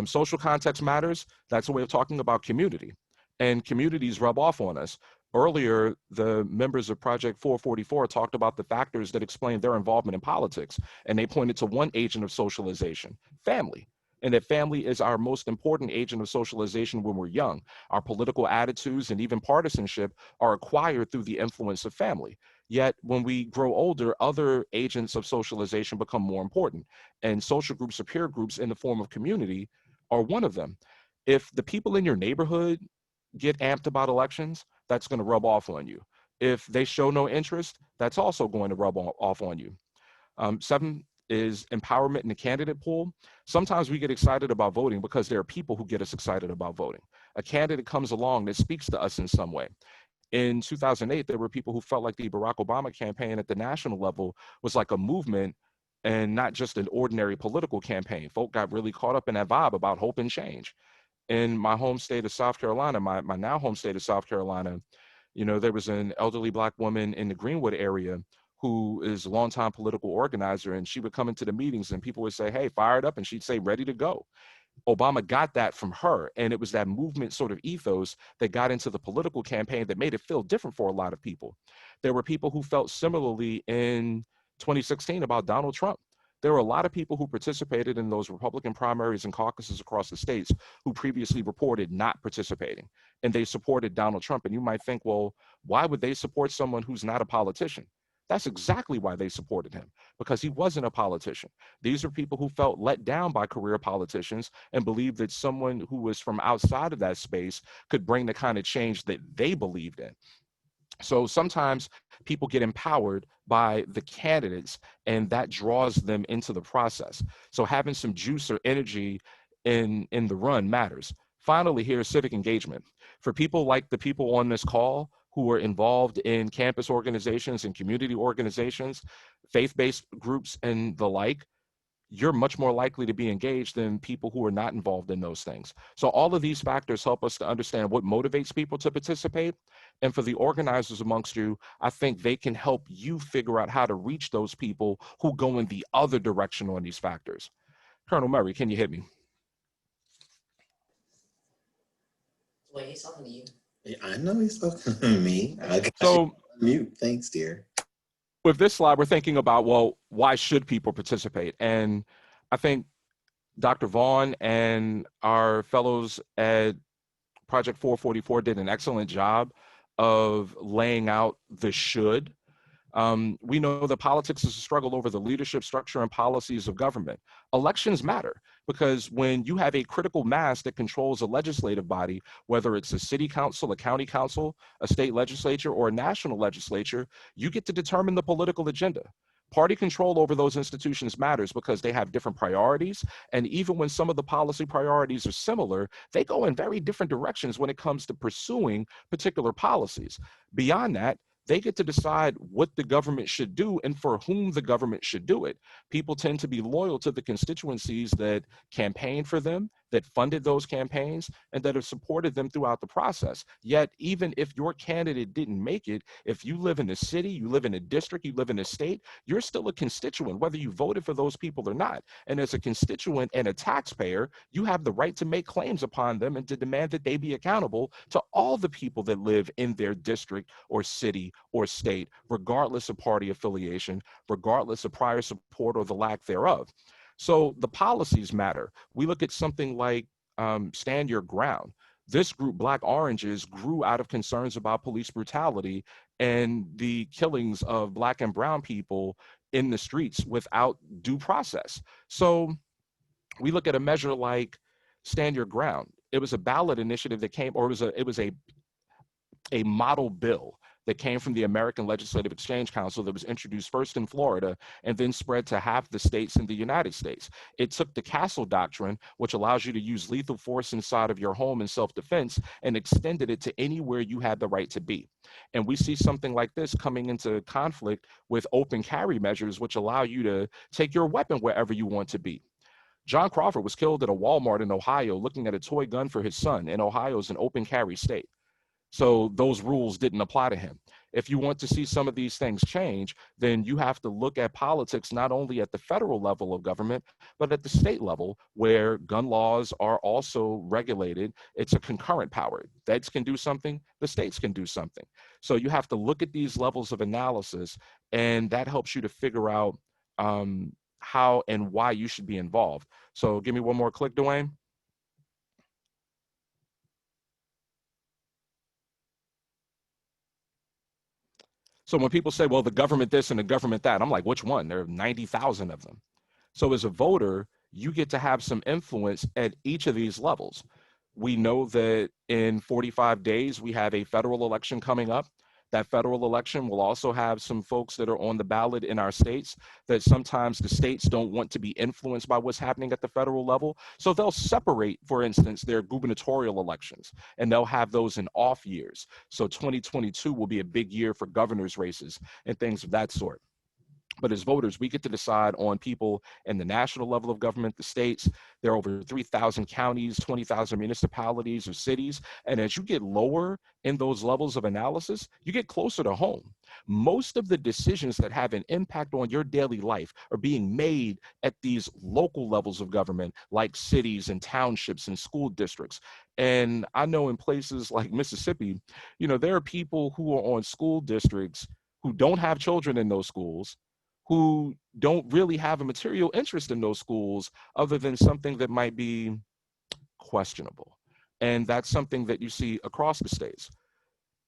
Social context matters. That's a way of talking about community. And communities rub off on us. Earlier, the members of Project 444 talked about the factors that explain their involvement in politics. And they pointed to one agent of socialization, family. And that family is our most important agent of socialization when we're young. Our political attitudes and even partisanship are acquired through the influence of family. Yet when we grow older, other agents of socialization become more important. And social groups or peer groups in the form of community are one of them. If the people in your neighborhood get amped about elections, that's going to rub off on you. If they show no interest, that's also going to rub off on you. 7 is empowerment in the candidate pool. Sometimes we get excited about voting because there are people who get us excited about voting. A candidate comes along that speaks to us in some way. In 2008, there were people who felt like the Barack Obama campaign at the national level was like a movement and not just an ordinary political campaign. Folk got really caught up in that vibe about hope and change. In my home state of South Carolina, my now home state of South Carolina, you know, there was an elderly Black woman in the Greenwood area who is a longtime political organizer, and she would come into the meetings and people would say, hey, fire it up, and she'd say, ready to go. Obama got that from her, and it was that movement sort of ethos that got into the political campaign that made it feel different for a lot of people. There were people who felt similarly in 2016 about Donald Trump. There were a lot of people who participated in those Republican primaries and caucuses across the states who previously reported not participating, and they supported Donald Trump. And you might think, well, why would they support someone who's not a politician? That's exactly why they supported him, because he wasn't a politician. These are people who felt let down by career politicians and believed that someone who was from outside of that space could bring the kind of change that they believed in. So sometimes people get empowered by the candidates, and that draws them into the process. So having some juice or energy in the run matters. Finally, here's civic engagement. For people like the people on this call who are involved in campus organizations and community organizations, faith-based groups and the like, you're much more likely to be engaged than people who are not involved in those things. So all of these factors help us to understand what motivates people to participate. And for the organizers amongst you, I think they can help you figure out how to reach those people who go in the other direction on these factors. Colonel Murray, can you hit me? Wait, he's talking to you. Yeah, I know he's talking to me. I got So you on mute. Thanks, dear. with this slide, we're thinking about, well, why should people participate? And I think Dr. Vaughn and our fellows at Project 444 did an excellent job of laying out the should. We know that politics is a struggle over the leadership, structure, and policies of government. Elections matter because when you have a critical mass that controls a legislative body, whether it's a city council, a county council, a state legislature, or a national legislature, you get to determine the political agenda. Party control over those institutions matters because they have different priorities. And even when some of the policy priorities are similar, they go in very different directions when it comes to pursuing particular policies. Beyond that, they get to decide what the government should do and for whom the government should do it. People tend to be loyal to the constituencies that campaigned for them, that funded those campaigns, and that have supported them throughout the process. Yet, even if your candidate didn't make it, if you live in a city, you live in a district, you live in a state, you're still a constituent, whether you voted for those people or not. And as a constituent and a taxpayer, you have the right to make claims upon them and to demand that they be accountable to all the people that live in their district or city or state, regardless of party affiliation, regardless of prior support or the lack thereof. So the policies matter. We look at something like Stand Your Ground. This group, Black Oranges, grew out of concerns about police brutality and the killings of Black and brown people in the streets without due process. So we look at a measure like Stand Your Ground. It was a ballot initiative that came, or it was a model bill that came from the American Legislative Exchange Council that was introduced first in Florida and then spread to half the states in the United States. It took the Castle Doctrine, which allows you to use lethal force inside of your home in self-defense, and extended it to anywhere you had the right to be. And we see something like this coming into conflict with open carry measures, which allow you to take your weapon wherever you want to be. John Crawford was killed at a Walmart in Ohio looking at a toy gun for his son, and Ohio is an open carry state. So those rules didn't apply to him. If you want to see some of these things change, then you have to look at politics not only at the federal level of government, but at the state level where gun laws are also regulated. It's a concurrent power. Feds can do something, the states can do something. So you have to look at these levels of analysis, and that helps you to figure out how and why you should be involved. So give me one more click, Dwayne. So when people say, well, the government this and the government that, I'm like, which one? There are 90,000 of them. So as a voter, you get to have some influence at each of these levels. We know that in 45 days, we have a federal election coming up. that federal election will also have some folks that are on the ballot in our states that sometimes the states don't want to be influenced by what's happening at the federal level. So they'll separate, for instance, their gubernatorial elections, and they'll have those in off years. So 2022 will be a big year for governor's races and things of that sort. But as voters, we get to decide on people in the national level of government, the states. There are over 3,000 counties, 20,000 municipalities or cities. And as you get lower in those levels of analysis, you get closer to home. Most of the decisions that have an impact on your daily life are being made at these local levels of government, like cities and townships and school districts. And I know in places like Mississippi, there are people who are on school districts who don't have children in those schools, who don't really have a material interest in those schools other than something that might be questionable. And that's something that you see across the states.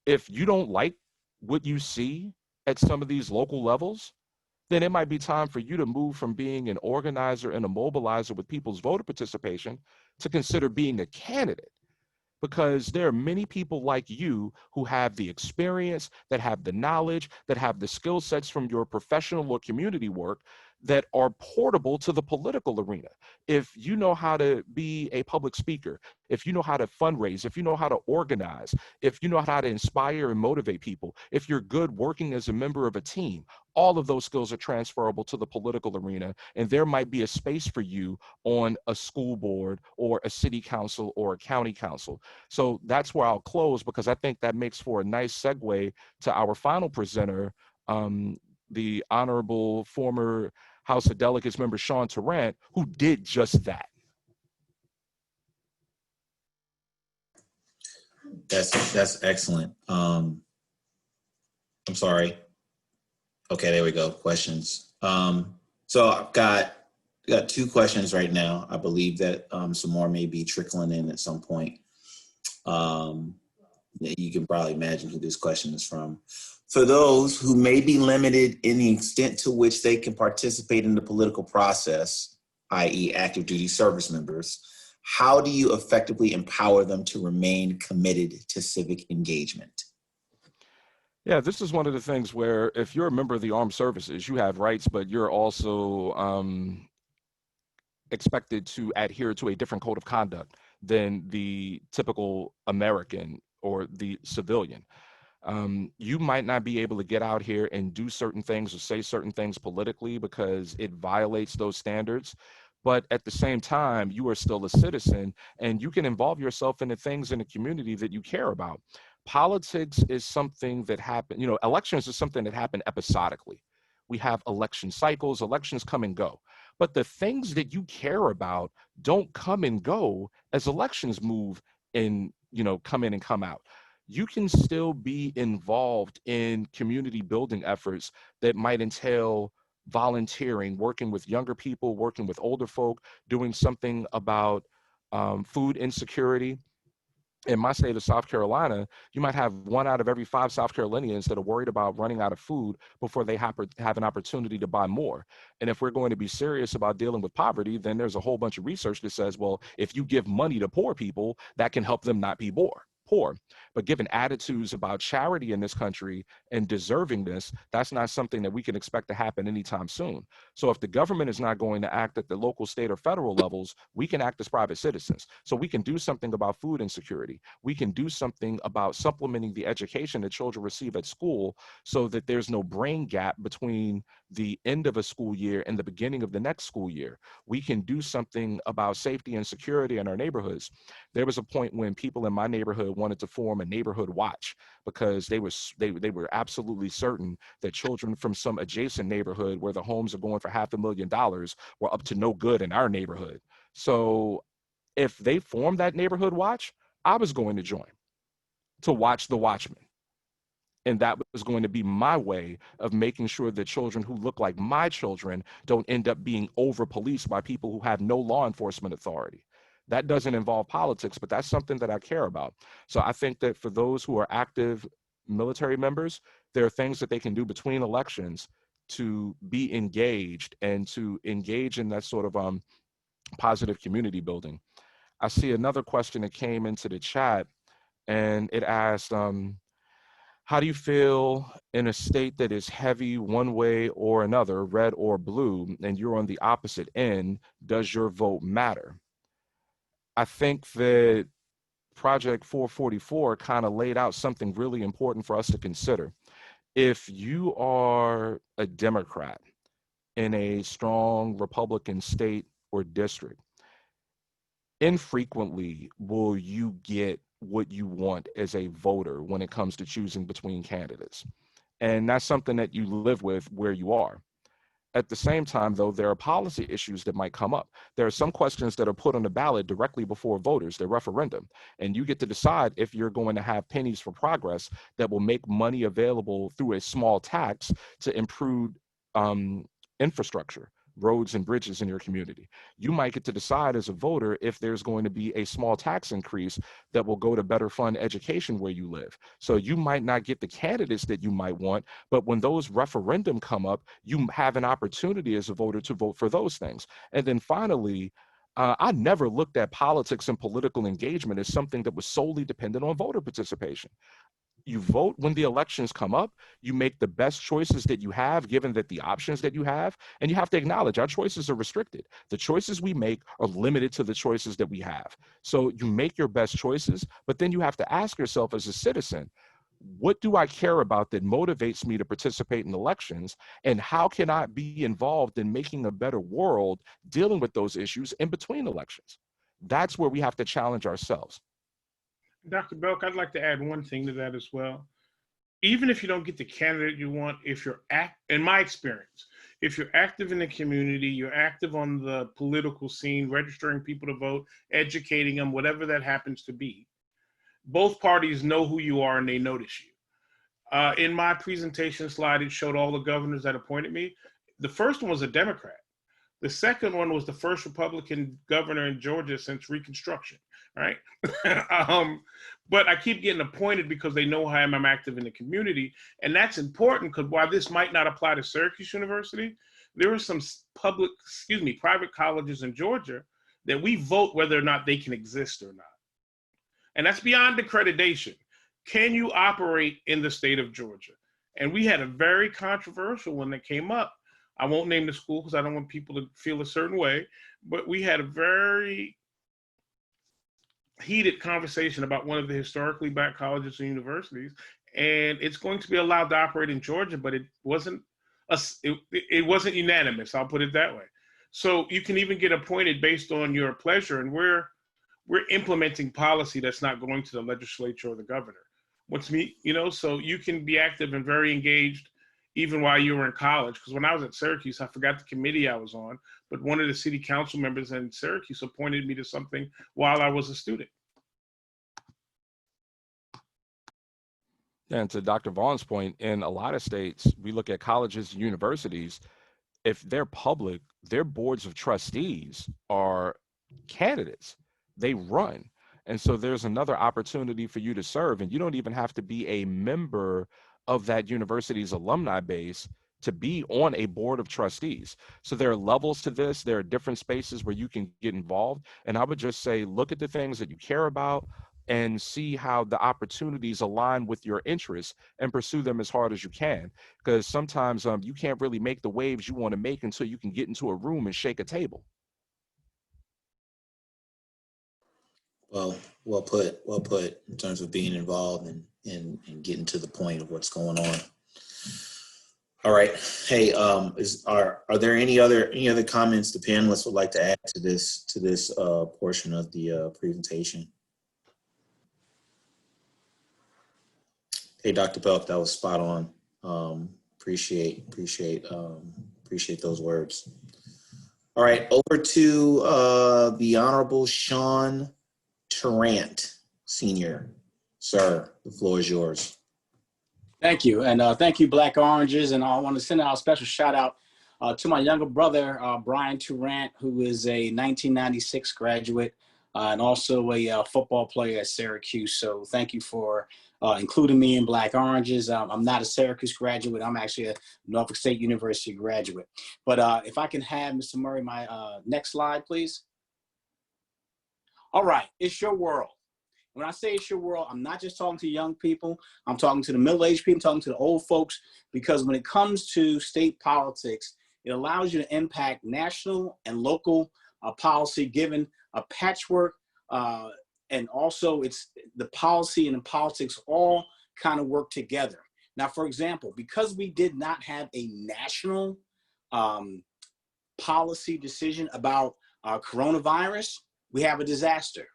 If you don't like what you see at some of these local levels, then it might be time for you to move from being an organizer and a mobilizer with people's voter participation to consider being a candidate. Because there are many people like you who have the experience, that have the knowledge, that have the skill sets from your professional or community work that are portable to the political arena. If you know how to be a public speaker, if you know how to fundraise, if you know how to organize, if you know how to inspire and motivate people, if you're good working as a member of a team, all of those skills are transferable to the political arena. And there might be a space for you on a school board or a city council or a county council. So that's where I'll close, because I think that makes for a nice segue to our final presenter, the honorable former House of Delegates member Sean Tarrant, who did just that. That's excellent. I'm sorry. Okay, there we go. Questions. So I've got two questions right now. I believe that some more may be trickling in at some point. You can probably imagine who this question is from. For those who may be limited in the extent to which they can participate in the political process, i.e. active duty service members, how do you effectively empower them to remain committed to civic engagement? Yeah, this is one of the things where if you're a member of the armed services, you have rights, but you're also expected to adhere to a different code of conduct than the typical American or the civilian. You might not be able to get out here and do certain things or say certain things politically because it violates those standards. But at the same time, you are still a citizen and you can involve yourself in the things in the community that you care about. Politics is something that happen, elections is something that happen episodically. We have election cycles, elections come and go. But the things that you care about don't come and go as elections move and, come in and come out. You can still be involved in community building efforts that might entail volunteering, working with younger people, working with older folk, doing something about food insecurity. In my state of South Carolina, you might have 1 out of every 5 South Carolinians that are worried about running out of food before they have an opportunity to buy more. And if we're going to be serious about dealing with poverty, then there's a whole bunch of research that says, well, if you give money to poor people, that can help them not be poor. But given attitudes about charity in this country and deservingness, that's not something that we can expect to happen anytime soon. So if the government is not going to act at the local, state, or federal levels, we can act as private citizens. So we can do something about food insecurity. We can do something about supplementing the education that children receive at school so that there's no brain gap between the end of a school year and the beginning of the next school year. We can do something about safety and security in our neighborhoods. There was a point when people in my neighborhood wanted to form a neighborhood watch because they were absolutely certain that children from some adjacent neighborhood where the homes are going for $500,000 were up to no good in our neighborhood. So if they formed that neighborhood watch, I was going to join to watch the watchmen. And that was going to be my way of making sure that children who look like my children don't end up being over-policed by people who have no law enforcement authority. That doesn't involve politics, but that's something that I care about. So I think that for those who are active military members, there are things that they can do between elections to be engaged and to engage in that sort of positive community building. I see another question that came into the chat, and it asked, How do you feel in a state that is heavy one way or another, red or blue, and you're on the opposite end? Does your vote matter? I think that Project 444 kind of laid out something really important for us to consider. If you are a Democrat in a strong Republican state or district, infrequently will you get what you want as a voter when it comes to choosing between candidates. And that's something that you live with where you are. At the same time, though, there are policy issues that might come up. There are some questions that are put on the ballot directly before voters, the referendum, and you get to decide if you're going to have pennies for progress that will make money available through a small tax to improve infrastructure, roads and bridges in your community. You might get to decide as a voter if there's going to be a small tax increase that will go to better fund education where you live. So you might not get the candidates that you might want, but when those referendum come up, you have an opportunity as a voter to vote for those things. And then finally, I never looked at politics and political engagement as something that was solely dependent on voter participation. You vote when the elections come up, you make the best choices that you have, given that the options that you have, and you have to acknowledge our choices are restricted. The choices we make are limited to the choices that we have. So you make your best choices, but then you have to ask yourself as a citizen, what do I care about that motivates me to participate in elections? And how can I be involved in making a better world dealing with those issues in between elections? That's where we have to challenge ourselves. Dr. Belk, I'd like to add one thing to that as well. Even if you don't get the candidate you want, if you're in my experience, if you're active in the community, you're active on the political scene, registering people to vote, educating them, whatever that happens to be, both parties know who you are and they notice you. In my presentation slide, it showed all the governors that appointed me. The first one was a Democrat. The second one was the first Republican governor in Georgia since Reconstruction, right? But I keep getting appointed because they know how I'm active in the community. And that's important because while this might not apply to Syracuse University, there are some private colleges in Georgia that we vote whether or not they can exist or not. And that's beyond accreditation. Can you operate in the state of Georgia? And we had a very controversial one that came up. I won't name the school because I don't want people to feel a certain way, but we had a very heated conversation about one of the historically black colleges and universities, and it's going to be allowed to operate in Georgia, but it wasn't unanimous. I'll put it that way. So you can even get appointed based on your pleasure, and we're implementing policy that's not going to the legislature or the governor. So you can be active and very engaged even while you were in college. Because when I was at Syracuse, I forgot the committee I was on, but one of the city council members in Syracuse appointed me to something while I was a student. And to Dr. Vaughn's point, in a lot of states, we look at colleges and universities, if they're public, their boards of trustees are candidates. They run. And so there's another opportunity for you to serve, and you don't even have to be a member of that university's alumni base to be on a board of trustees. So there are levels to this. There are different spaces where you can get involved. And I would just say, look at the things that you care about and see how the opportunities align with your interests and pursue them as hard as you can. Because sometimes you can't really make the waves you want to make until you can get into a room and shake a table. Well put in terms of being involved and getting to the point of what's going on. All right. Hey, are there any other comments the panelists would like to add to this portion of the presentation? Hey, Dr. Belk, that was spot on. Appreciate those words. All right, over to the Honorable Sean Tarrant, Senior. Sir, the floor is yours. Thank you. And thank you, Black Oranges. And I want to send out a special shout out to my younger brother, Brian Tarrant, who is a 1996 graduate and also a football player at Syracuse. So thank you for including me in Black Oranges. I'm not a Syracuse graduate. I'm actually a Norfolk State University graduate. But if I can have Mr. Murray, my next slide, please. All right, it's your world. When I say it's your world, I'm not just talking to young people. I'm talking to the middle-aged people, I'm talking to the old folks, because when it comes to state politics, it allows you to impact national and local policy, given a patchwork, and also it's the policy and the politics all kind of work together. Now, for example, because we did not have a national policy decision about coronavirus, we have a disaster.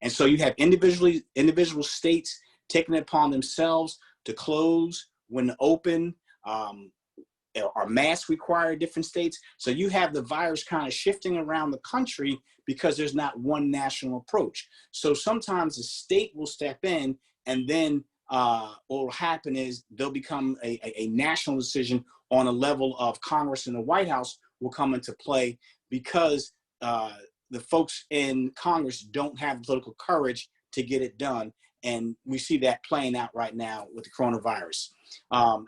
And so you have individual states taking it upon themselves to close when to open, are masks required in different states. So you have the virus kind of shifting around the country because there's not one national approach. So sometimes the state will step in, and then what will happen is they'll become a national decision on a level of Congress, and the White House will come into play because the folks in Congress don't have the political courage to get it done. And we see that playing out right now with the coronavirus.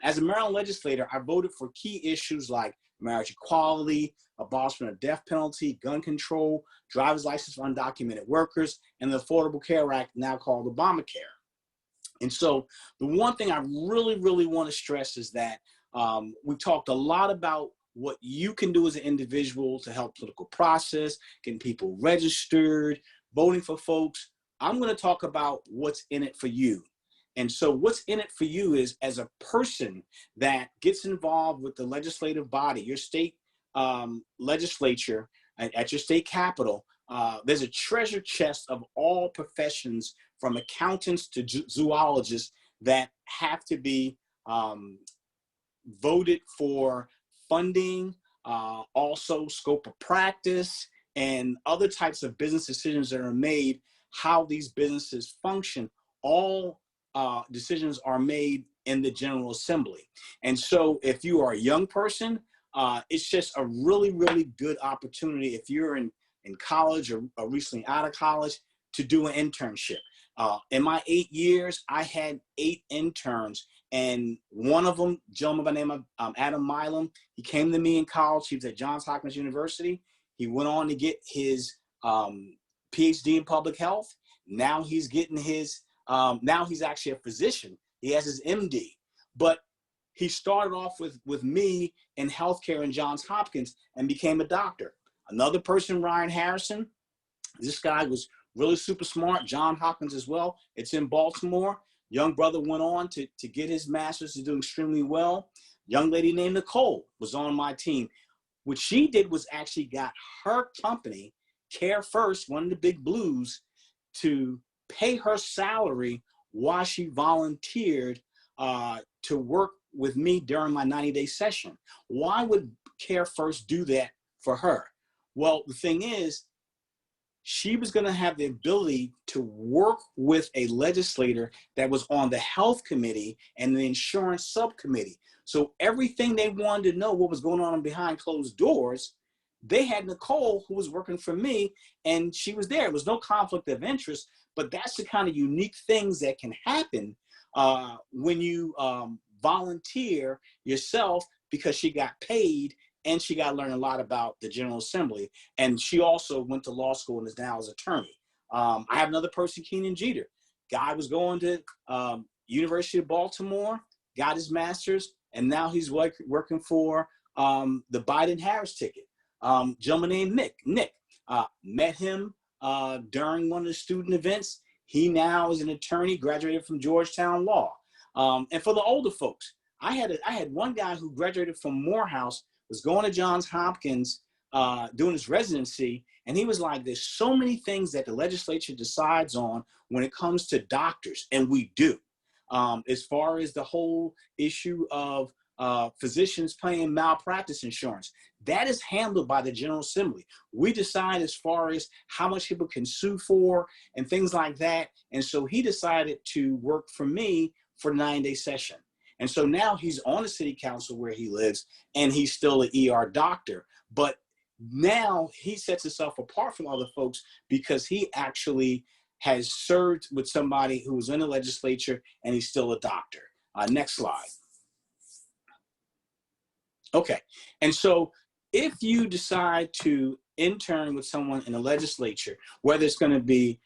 As a Maryland legislator, I voted for key issues like marriage equality, abolishment of death penalty, gun control, driver's license for undocumented workers, and the Affordable Care Act, now called Obamacare. And so the one thing I really, really want to stress is that we talked a lot about what you can do as an individual to help political process, getting people registered, voting for folks. I'm going to talk about what's in it for you. And so what's in it for you is, as a person that gets involved with the legislative body, your state legislature at your state capitol, there's a treasure chest of all professions, from accountants to zoologists, that have to be voted for funding, also scope of practice, and other types of business decisions that are made, how these businesses function. All decisions are made in the General Assembly. And so if you are a young person, it's just a really, really good opportunity, if you're in college or recently out of college, to do an internship. In my 8 years, I had 8 interns, and one of them, gentleman by the name of Adam Milam, he came to me in college. He was at Johns Hopkins University. He went on to get his PhD in public health. Now he's getting his, now he's actually a physician. He has his MD. But he started off with me in healthcare in Johns Hopkins and became a doctor. Another person, Ryan Harrison, this guy was really super smart, Johns Hopkins as well. It's in Baltimore. Young brother went on to get his master's, to do extremely well. Young lady named Nicole was on my team. What she did was actually got her company, Care First, one of the big blues, to pay her salary while she volunteered to work with me during my 90-day session. Why would Care First do that for her? Well, the thing is, she was going to have the ability to work with a legislator that was on the health committee and the insurance subcommittee. So everything they wanted to know what was going on behind closed doors, they had Nicole, who was working for me, and she was there. There was no conflict of interest, but that's the kind of unique things that can happen when you volunteer yourself, because she got paid and she got to learn a lot about the General Assembly. And she also went to law school and is now an attorney. I have another person, Keenan Jeter. Guy was going to University of Baltimore, got his master's, and now he's working for the Biden-Harris ticket. Gentleman named Nick. Met him during one of the student events. He now is an attorney, graduated from Georgetown Law. And for the older folks, I had one guy who graduated from Morehouse, was going to Johns Hopkins, doing his residency, and he was like, there's so many things that the legislature decides on when it comes to doctors, and we do. As far as the whole issue of physicians paying malpractice insurance, that is handled by the General Assembly. We decide as far as how much people can sue for and things like that. And so he decided to work for me for the 9-day session. And so now he's on the city council where he lives, and he's still an ER doctor. But now he sets himself apart from other folks because he actually has served with somebody who was in the legislature, and he's still a doctor. Next slide. Okay, and so if you decide to intern with someone in the legislature, whether it's going to be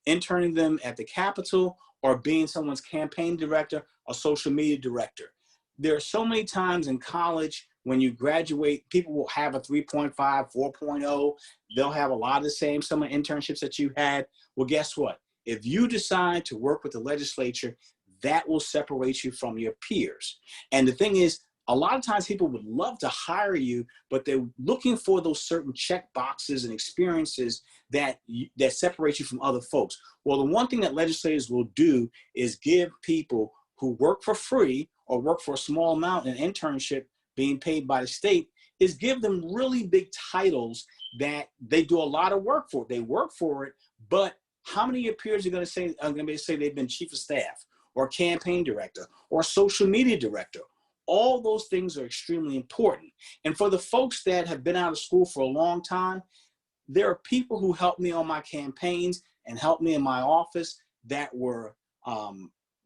interning them at the Capitol, or being someone's campaign director or social media director. There are so many times in college when you graduate, people will have a 3.5, 4.0. They'll have a lot of the same summer internships that you had. Well, guess what? If you decide to work with the legislature, that will separate you from your peers. And the thing is, a lot of times people would love to hire you, but they're looking for those certain check boxes and experiences that separate you from other folks. Well, the one thing that legislators will do is give people who work for free or work for a small amount in internship being paid by the state, is give them really big titles that they do a lot of work for. They work for it, but how many of your peers are going to say they've been chief of staff or campaign director or social media director? All those things are extremely important. And for the folks that have been out of school for a long time, there are people who helped me on my campaigns and helped me in my office that were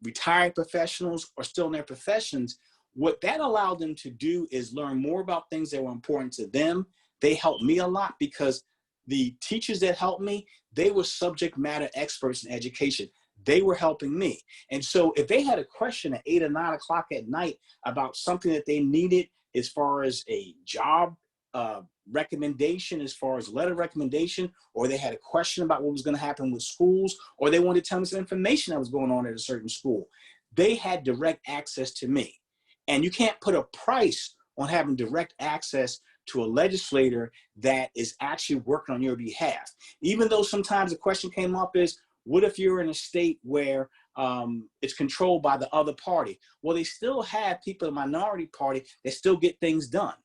retired professionals or still in their professions. What that allowed them to do is learn more about things that were important to them. They helped me a lot because the teachers that helped me, they were subject matter experts in education. They were helping me. And so if they had a question at 8 or 9 o'clock at night about something that they needed as far as a job recommendation, as far as letter recommendation, or they had a question about what was going to happen with schools, or they wanted to tell me some information that was going on at a certain school, they had direct access to me. And you can't put a price on having direct access to a legislator that is actually working on your behalf. Even though sometimes the question came up is, what if you're in a state where it's controlled by the other party? Well, they still have people in the minority party that still get things done.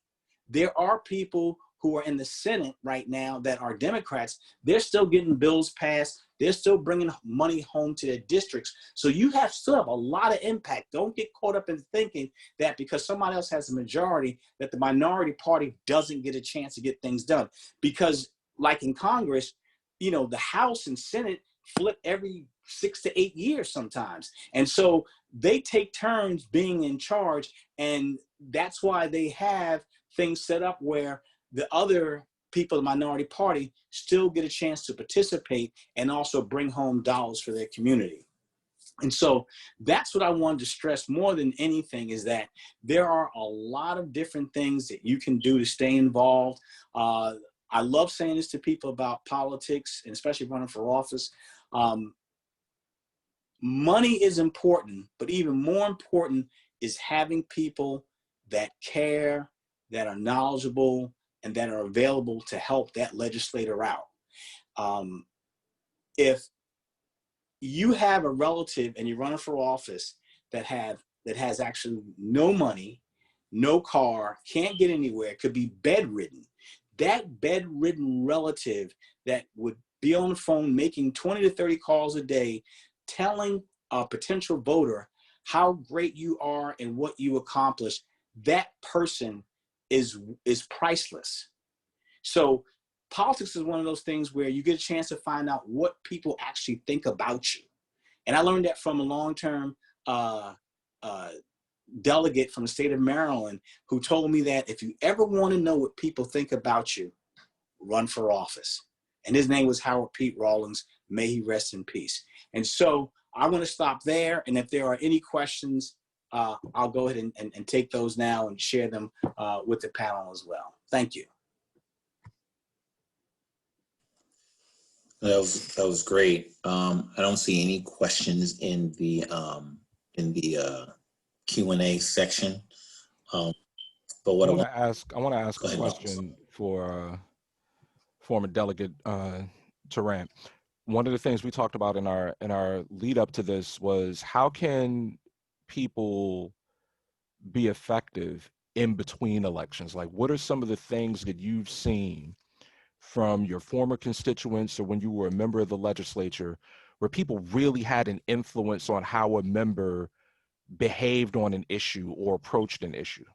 There are people who are in the Senate right now that are Democrats. They're still getting bills passed. They're still bringing money home to their districts. So you still have a lot of impact. Don't get caught up in thinking that because somebody else has a majority, that the minority party doesn't get a chance to get things done. Because like in Congress, you know, the House and Senate flip every 6 to 8 years sometimes. And so they take turns being in charge. And that's why they have things set up where the other people in the minority party still get a chance to participate and also bring home dollars for their community. And so that's what I wanted to stress more than anything, is that there are a lot of different things that you can do to stay involved. I love saying this to people about politics, and especially running for office. Money is important, but even more important is having people that care, that are knowledgeable, and that are available to help that legislator out. If you have a relative and you're running for office that has actually no money, no car, can't get anywhere, could be bedridden, that bedridden relative that would be on the phone making 20 to 30 calls a day, telling a potential voter how great you are and what you accomplished, that person is priceless. So politics is one of those things where you get a chance to find out what people actually think about you. And I learned that from a long-term delegate from the state of Maryland who told me that if you ever want to know what people think about you, run for office. And his name was Howard Pete Rawlings. May he rest in peace. And so I want to stop there. And if there are any questions, I'll go ahead and take those now and share them with the panel as well. Thank you. That was great. I don't see any questions in the Q&A section. But what I want to ask a question for former delegate Tarrant. One of the things we talked about in our lead up to this was, how can people be effective in between elections? Like, what are some of the things that you've seen from your former constituents or when you were a member of the legislature where people really had an influence on how a member behaved on an issue or approached an issue?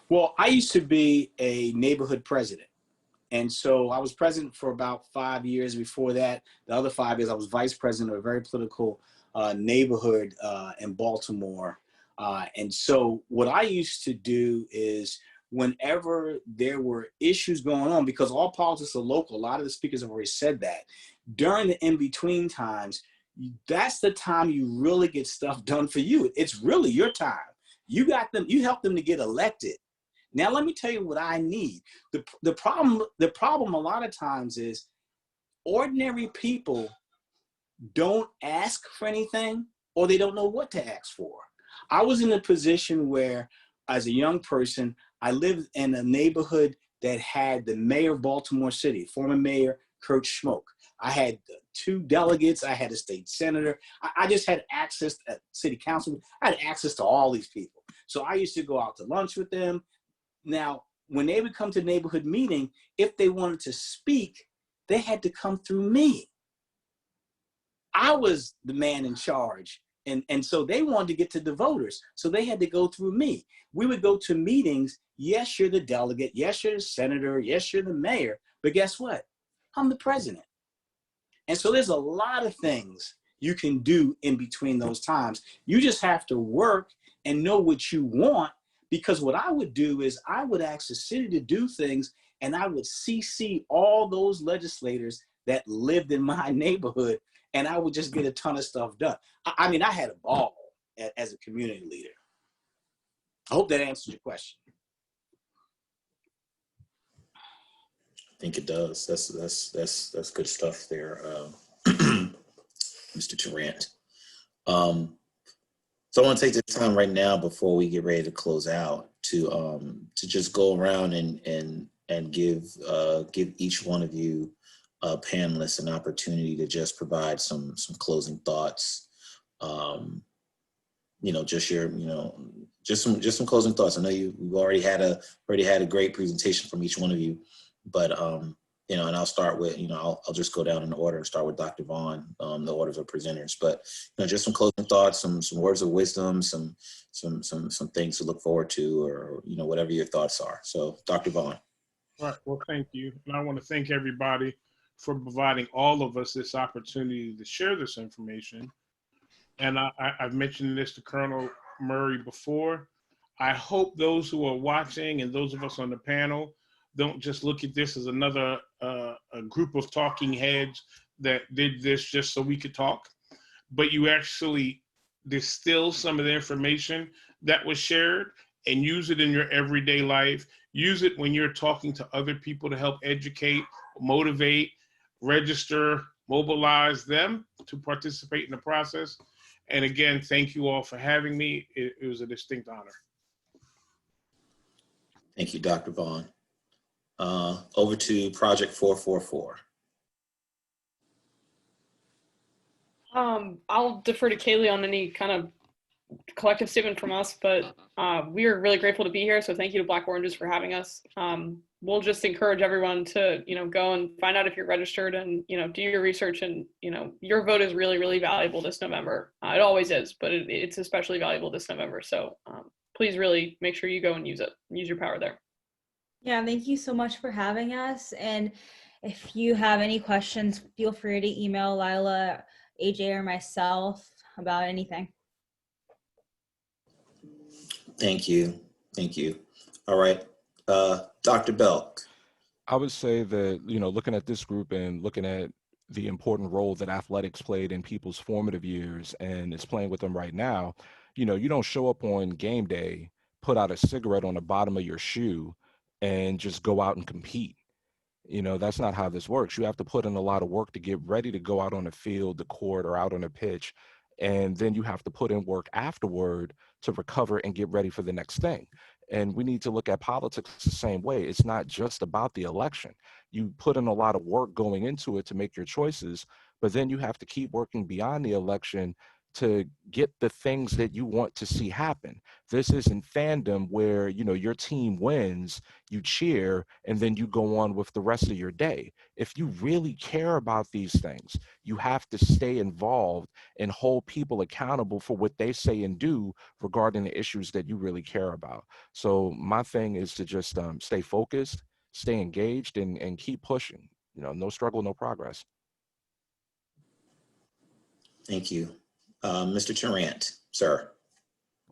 Well, I used to be a neighborhood president. And so I was president for about 5 years. Before that, the other 5 years, I was vice president of a very political neighborhood in Baltimore. And so what I used to do is, whenever there were issues going on, because all politics are local, a lot of the speakers have already said that, during the in-between times, that's the time you really get stuff done for you. It's really your time. You got them, you help them to get elected. Now, let me tell you what I need. The problem a lot of times is ordinary people don't ask for anything, or they don't know what to ask for. I was in a position where, as a young person, I lived in a neighborhood that had the mayor of Baltimore City, former mayor Kurt Schmoke. I had 2 delegates. I had a state senator. I just had access to city council. I had access to all these people. So I used to go out to lunch with them. Now, when they would come to neighborhood meeting, if they wanted to speak, they had to come through me. I was the man in charge. And so they wanted to get to the voters. So they had to go through me. We would go to meetings. Yes, you're the delegate. Yes, you're the senator. Yes, you're the mayor. But guess what? I'm the president. And so there's a lot of things you can do in between those times. You just have to work and know what you want, because what I would do is I would ask the city to do things, and I would CC all those legislators that lived in my neighborhood, and I would just get a ton of stuff done. I mean, I had a ball as a community leader. I hope that answers your question. I think it does. That's good stuff there, Mr. Tarrant. So I want to take this time right now before we get ready to close out to just go around and give each one of you panelists an opportunity to just provide some closing thoughts. Just some closing thoughts. I know we've already had a great presentation from each one of you, but and I'll start with, I'll just go down in order and start with Dr. Vaughn, the orders of presenters. But just some closing thoughts, some words of wisdom, some things to look forward to, or whatever your thoughts are. So, Dr. Vaughn. All right. Well, thank you, and I want to thank everybody for providing all of us this opportunity to share this information. And I've mentioned this to Colonel Murray before. I hope those who are watching and those of us on the panel don't just look at this as another a group of talking heads that did this just so we could talk, but you actually distill some of the information that was shared and use it in your everyday life. Use it when you're talking to other people to help educate, motivate, register, mobilize them to participate in the process. And again, thank you all for having me. It was a distinct honor. Thank you, Dr. Vaughn. Over to Project 444. I'll defer to Kaylee on any kind of collective statement from us, but we are really grateful to be here. So thank you to Black Oranges for having us. We'll just encourage everyone to, go and find out if you're registered and, do your research, and, your vote is really, really valuable this November. It always is, but it's especially valuable this November. So please really make sure you go and use it, use your power there. Yeah, thank you so much for having us. And if you have any questions, feel free to email Lila, AJ, or myself about anything. Thank you. Thank you. All right. Dr. Belk. I would say that, looking at this group and looking at the important role that athletics played in people's formative years and is playing with them right now, you don't show up on game day, put out a cigarette on the bottom of your shoe, and just go out and compete. That's not how this works. You have to put in a lot of work to get ready to go out on the field, the court, or out on a pitch. And then you have to put in work afterward to recover and get ready for the next thing. And we need to look at politics the same way. It's not just about the election. You put in a lot of work going into it to make your choices, but then you have to keep working beyond the election to get the things that you want to see happen. This isn't fandom where, your team wins, you cheer, and then you go on with the rest of your day. If you really care about these things, you have to stay involved and hold people accountable for what they say and do regarding the issues that you really care about. So my thing is to just stay focused, stay engaged, and keep pushing. No struggle, no progress. Thank you. Mr. Tarrant, sir.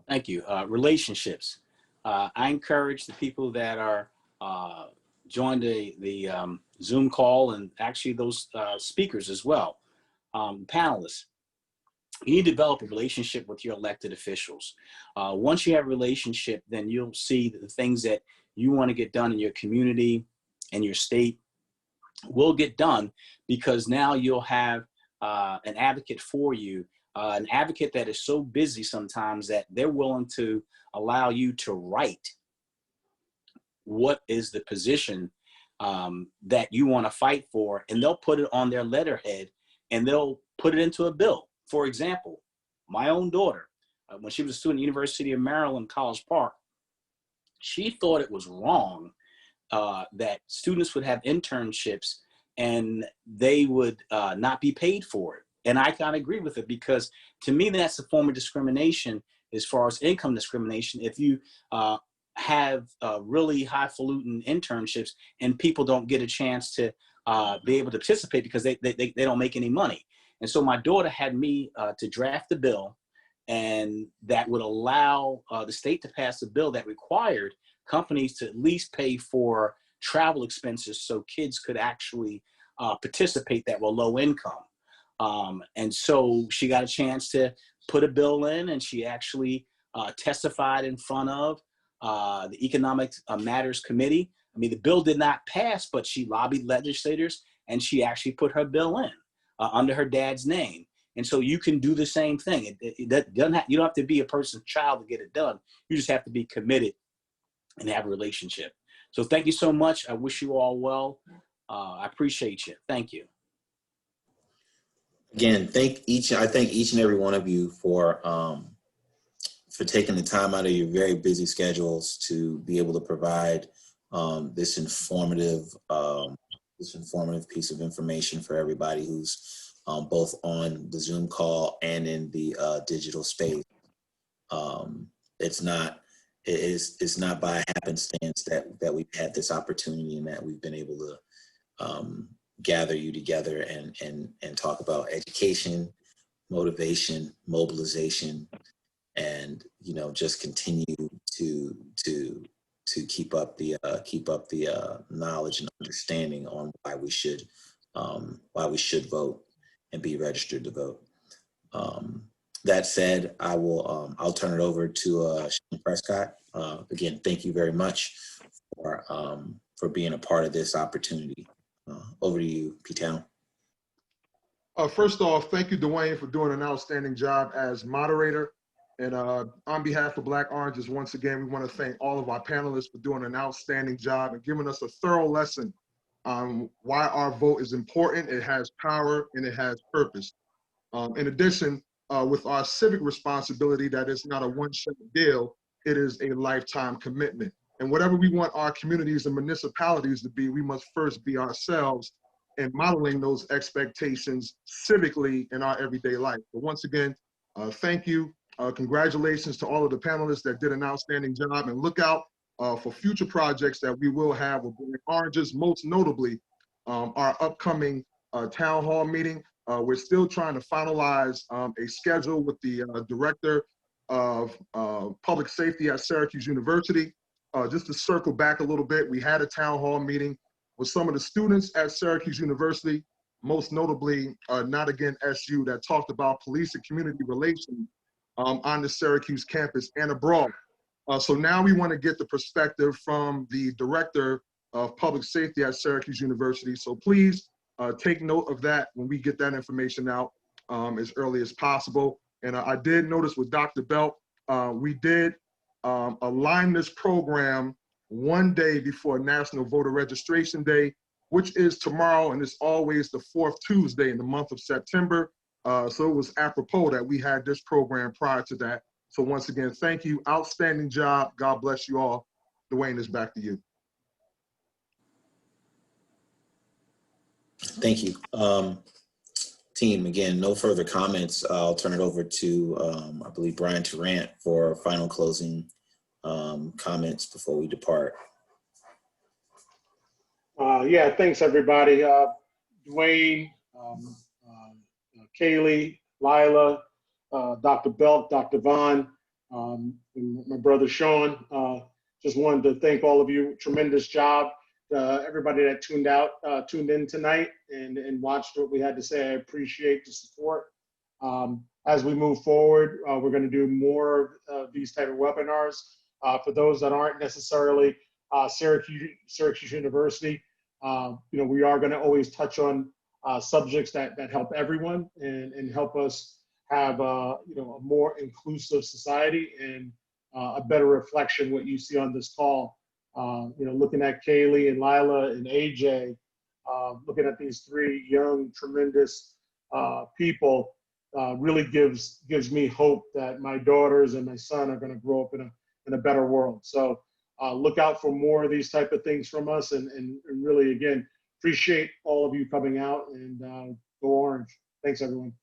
Thank you. Relationships. I encourage the people that are join the Zoom call, and actually those speakers as well, panelists. You need to develop a relationship with your elected officials. Once you have a relationship, then you'll see the things that you want to get done in your community and your state will get done, because now you'll have an advocate for you, an advocate that is so busy sometimes that they're willing to allow you to write what is the position that you want to fight for, and they'll put it on their letterhead and they'll put it into a bill. For example, my own daughter, when she was a student at the University of Maryland, College Park, she thought it was wrong that students would have internships and they would not be paid for it. And I kind of agree with it, because to me, that's a form of discrimination as far as income discrimination. If you have really highfalutin internships and people don't get a chance to be able to participate because they don't make any money. And so my daughter had me to draft a bill, and that would allow the state to pass a bill that required companies to at least pay for travel expenses so kids could actually participate that were low income. And so she got a chance to put a bill in, and she actually testified in front of the Economic Matters Committee. I mean, the bill did not pass, but she lobbied legislators, and she actually put her bill in under her dad's name. And so you can do the same thing. It doesn't have, you don't have to be a person's child to get it done. You just have to be committed and have a relationship. So thank you so much. I wish you all well. I appreciate you. Thank you. Again, I thank each and every one of you for taking the time out of your very busy schedules to be able to provide this informative piece of information for everybody who's both on the Zoom call and in the digital space. It's not by happenstance that we've had this opportunity and that we've been able to gather you together and talk about education, motivation, mobilization, and just continue to keep up the knowledge and understanding on why we should vote and be registered to vote. That said, I'll turn it over to Shane Prescott. Again, thank you very much for being a part of this opportunity. Over to you, P-Town. First off, thank you, Dwayne, for doing an outstanding job as moderator. And on behalf of Black Oranges, once again, we want to thank all of our panelists for doing an outstanding job and giving us a thorough lesson on why our vote is important. It has power and it has purpose. In addition, with our civic responsibility, that is not a one-shot deal, it is a lifetime commitment. And whatever we want our communities and municipalities to be, we must first be ourselves and modeling those expectations civically in our everyday life. But once again, thank you. Congratulations to all of the panelists that did an outstanding job, and look out for future projects that we will have with Black Oranges, most notably our upcoming town hall meeting. We're still trying to finalize a schedule with the director of public safety at Syracuse University. Just to circle back a little bit, we had a town hall meeting with some of the students at Syracuse University, most notably Not Again SU, that talked about police and community relations on the Syracuse campus and abroad. So now we want to get the perspective from the director of public safety at Syracuse University. So please take note of that when we get that information out as early as possible. And I did notice with Dr. Belt, we did align this program one day before National Voter Registration Day, which is tomorrow, and it's always the fourth Tuesday in the month of September. So it was apropos that we had this program prior to that. So once again, thank you. Outstanding job. God bless you all. Dwayne, is back to you. Thank you. Team, again, no further comments. I'll turn it over to, I believe, Brian Tarrant for final closing comments before we depart. Yeah, thanks everybody. Dwayne, Kaylee, Lila, Dr. Belt, Dr. Vaughn, and my brother Sean. Just wanted to thank all of you. Tremendous job. everybody that tuned in tonight and watched what we had to say. I appreciate the support. As we move forward, we're going to do more of these type of webinars. For those that aren't necessarily Syracuse University, we are going to always touch on subjects that help everyone and help us have a more inclusive society and a better reflection what you see on this call. Looking at Kaylee and Lila and AJ, looking at these three young, tremendous people really gives me hope that my daughters and my son are going to grow up in a better world. So look out for more of these type of things from us, and really, again, appreciate all of you coming out, and go Orange. Thanks, everyone.